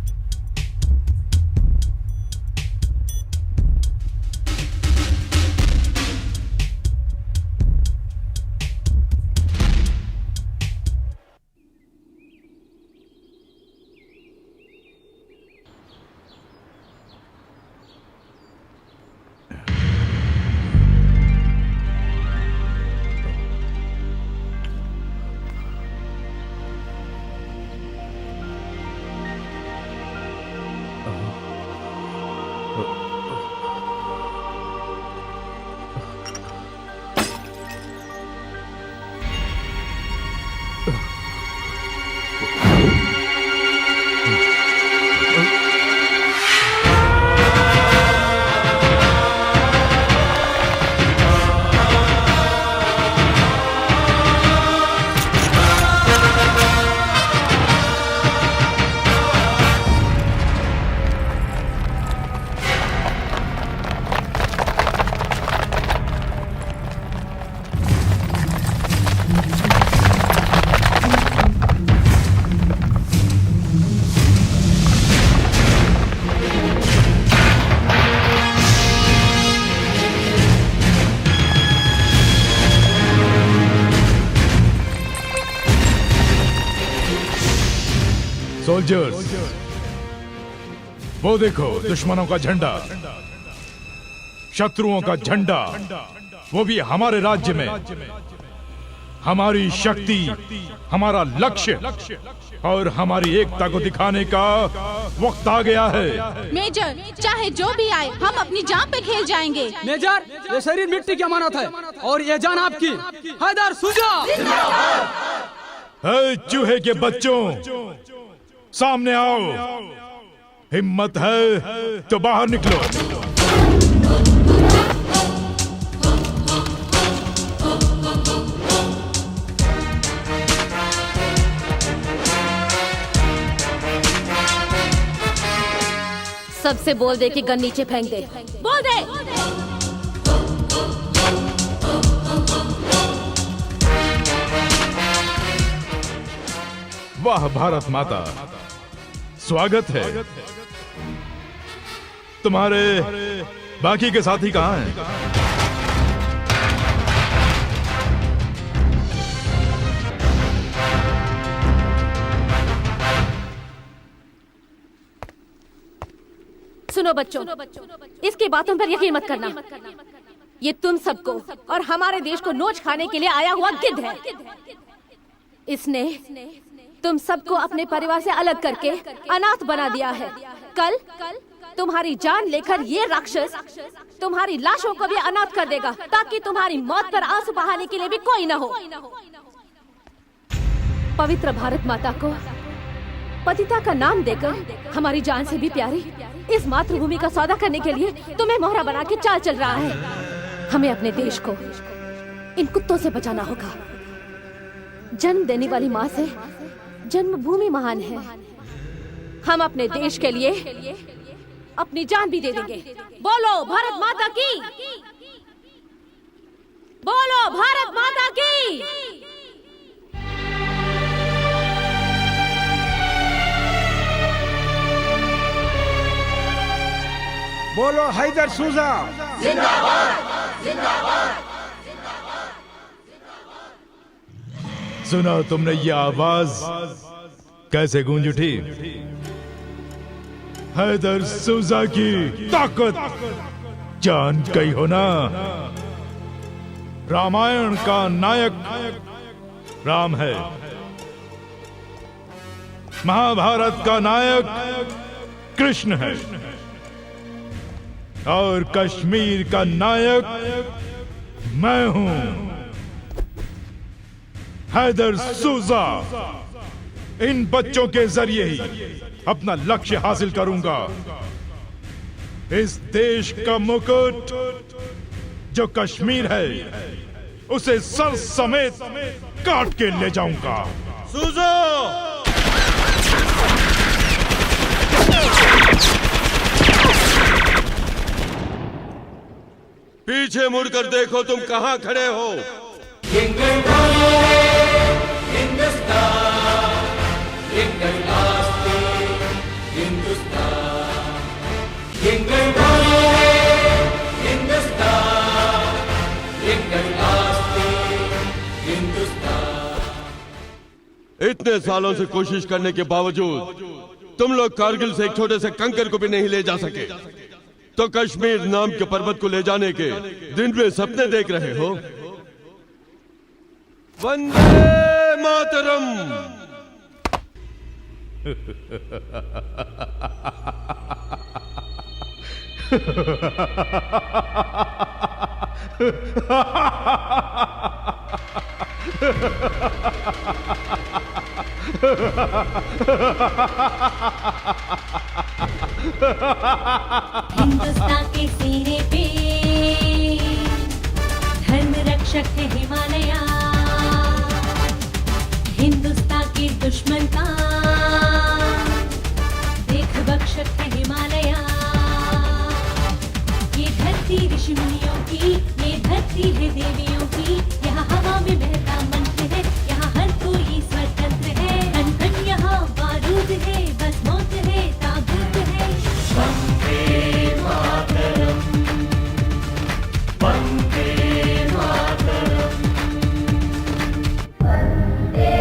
Speaker 10: सोल्जर्स, वो देखो दुश्मनों का झंडा, शत्रुओं का झंडा, वो भी हमारे राज्य में। हमारी शक्ति, हमारा लक्ष्य और हमारी एकता को दिखाने का वक्त आ गया है।
Speaker 12: मेजर, चाहे जो भी आए, हम अपनी जान पे खेल जाएंगे।
Speaker 8: मेजर, ये शरीर मिट्टी की अमानत है और ये जान आपकी। हैदर सुजा।
Speaker 10: है चूहे के बच्चों, सामने आओ। हिम्मत है तो बाहर निकलो।
Speaker 2: सबसे बोल दे कि गन नीचे फेंक दे। बोल दे।
Speaker 10: वाह भारत माता, स्वागत है। तुम्हारे बाकी के साथी कहाँ हैं?
Speaker 2: सुनो बच्चों, इसकी बातों पर यकीन मत करना। ये तुम सबको और हमारे देश को नोच खाने के लिए आया हुआ गिद्ध है। इसने तुम सबको अपने परिवार से अलग करके अनाथ बना दिया है। कल तुम्हारी जान लेकर ये राक्षस तुम्हारी लाशों को भी अनाथ कर देगा, ताकि तुम्हारी मौत पर आंसू बहाने के लिए भी कोई न हो। पवित्र भारत माता को पतिता का नाम देकर हमारी जान से भी प्यारी इस मातृभूमि का सौदा करने के लिए तुम्हें मोहरा बना के चाल चल रहा है। हमें अपने देश को इन कुत्तों से बचाना होगा। जन्म देने वाली माँ से जन्मभूमि महान है। हम अपने देश के लिए अपनी जान भी दे देंगे। बोलो भारत माता की, बोलो भारत माता की।
Speaker 9: बोलो हैदर सुजा।
Speaker 5: जिंदाबाद, जिंदाबाद।
Speaker 10: सुना तुमने ये आवाज कैसे गूंज उठी? हैदर सुजा की ताकत जान गई हो ना? रामायण का नायक राम है, महाभारत का नायक कृष्ण है और कश्मीर का नायक मैं हूं, हैदर सूजा। इन बच्चों के जरिए ही अपना लक्ष्य हासिल करूंगा। इस देश का मुकुट जो कश्मीर है उसे सर समेत काट के ले जाऊंगा।
Speaker 1: सूजा! पीछे मुड़कर देखो तुम कहां खड़े हो। इतने सालों से कोशिश करने के बावजूद तुम लोग कारगिल से एक छोटे से कंकर को भी नहीं ले जा सके, तो कश्मीर नाम के पर्वत को ले जाने के दिन में सपने देख रहे हो। वंदे मातरम।
Speaker 13: हिंदुस्तान के सीने पे धर्म रक्षक है हिमालया, हिंदुस्तान के दुश्मन का देख बख्शक है हिमालया। ये धरती ऋषि मुनियों की, ये धरती है देवियों की, यहाँ हवा में बहता मंत्र है, यहाँ हर कोई स्वतंत्र है। कण कण यहाँ बारूद है, बस मौत है ताबूत है। Vande Mataram, Vande Mataram, Vande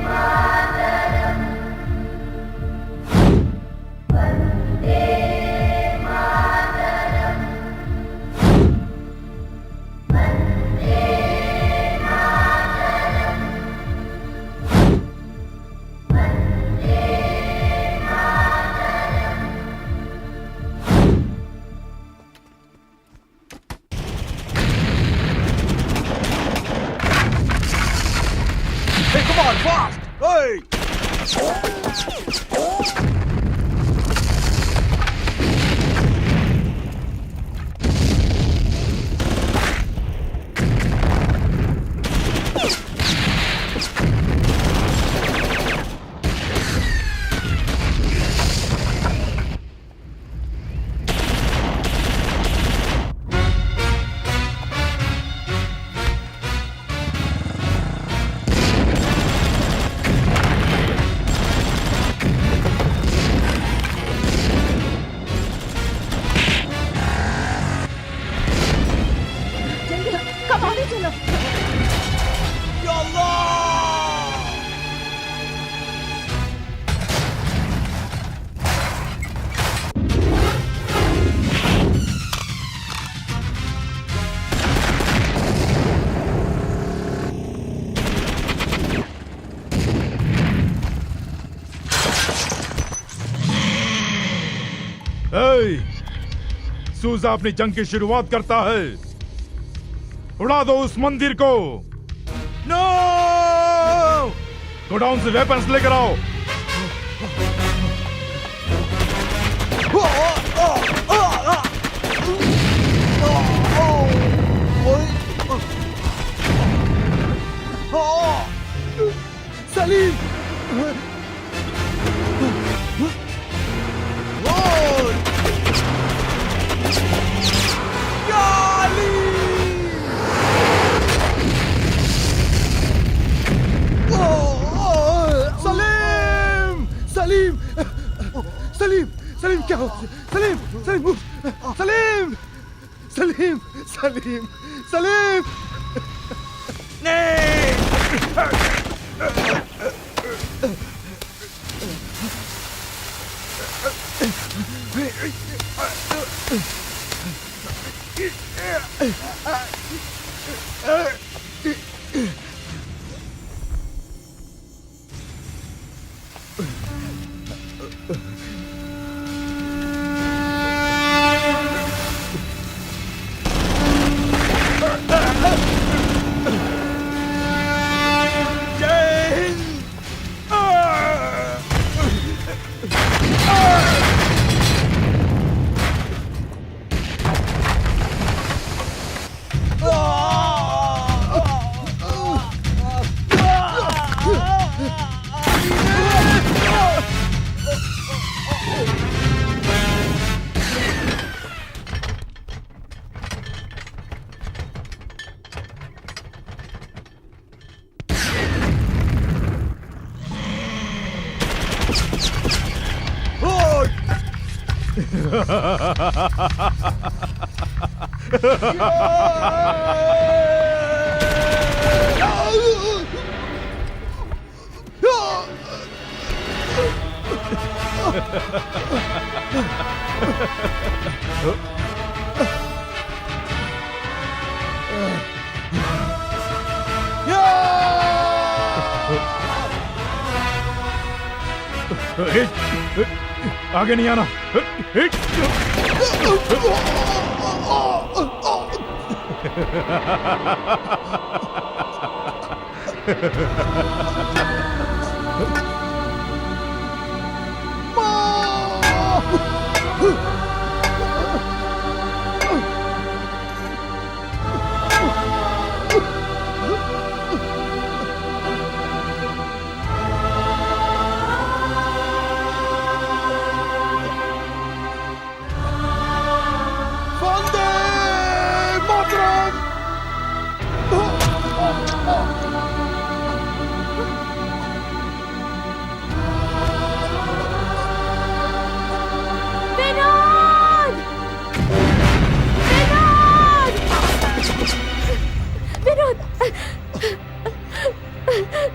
Speaker 13: Mataram, Vande Mataram, Vande Mataram, Vande Mataram.
Speaker 4: Hey, come on, fast! Hey!
Speaker 10: सूजा अपनी जंग की शुरुआत करता है। उड़ा दो उस मंदिर को। नो! गोडाउन से वेपन्स लेकर आओ।
Speaker 6: सलीम! सलीम! सलीम! सलीम क्या हो? सलीम! सलीम! सलीम! सलीम! सलीम! सलीम!
Speaker 9: आगे नहीं आना।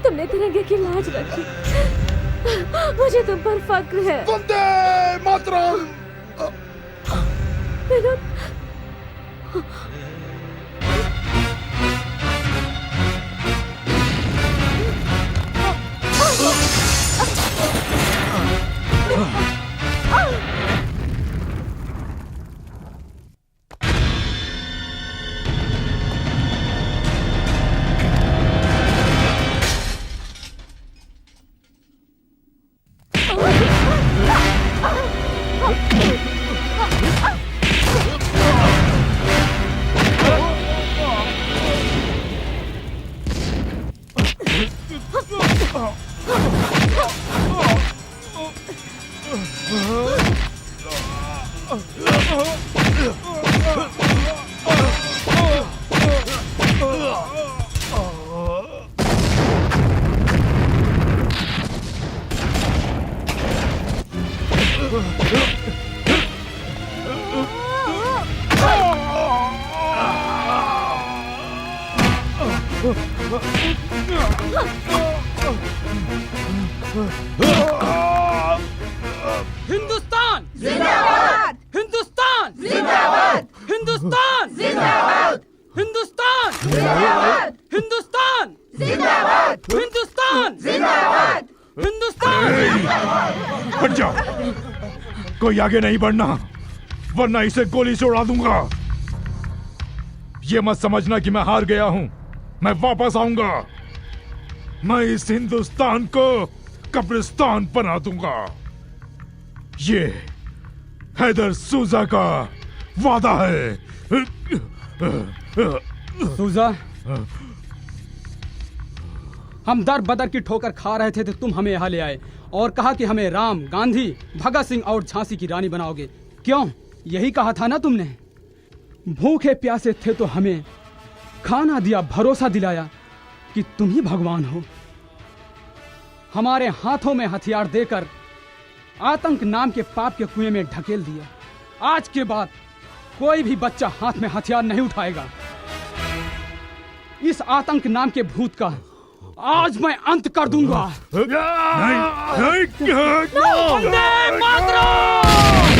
Speaker 2: तुमने तिरंगे की लाज रखी, मुझे तुम पर फक्र है।
Speaker 6: वंदे मातरम।
Speaker 2: विनोद,
Speaker 8: हिंदुस्तान जिंदाबाद, हिंदुस्तान जिंदाबाद, हिंदुस्तान जिंदाबाद, हिंदुस्तान जिंदाबाद, हिंदुस्तान जिंदाबाद, हिंदुस्तान जिंदाबाद, हिंदुस्तान।
Speaker 9: हट जाओ, कोई आगे नहीं बढ़ना वरना इसे गोली से उड़ा दूंगा। ये मत समझना कि मैं हार गया हूं, मैं वापस आऊंगा। मैं इस हिंदुस्तान को कब्रिस्तान बना दूंगा। ये हैदर सूजा का वादा है।
Speaker 8: सूजा, हम दर बदर की ठोकर खा रहे थे तो तुम हमें यहाँ ले आए और कहा कि हमें राम, गांधी, भगत सिंह और झांसी की रानी बनाओगे। क्यों? यही कहा था ना तुमने। भूखे प्यासे थे तो हमें खाना दिया, भरोसा दिलाया कि तुम ही भगवान हो। हमारे हाथों में हथियार देकर आतंक नाम के पाप के कुएं में ढकेल दिया। आज के बाद कोई भी बच्चा हाथ में हथियार नहीं उठाएगा। इस आतंक नाम के भूत का आज मैं अंत कर दूंगा।
Speaker 9: नहीं, नहीं, नहीं।
Speaker 8: वंदे मातरम।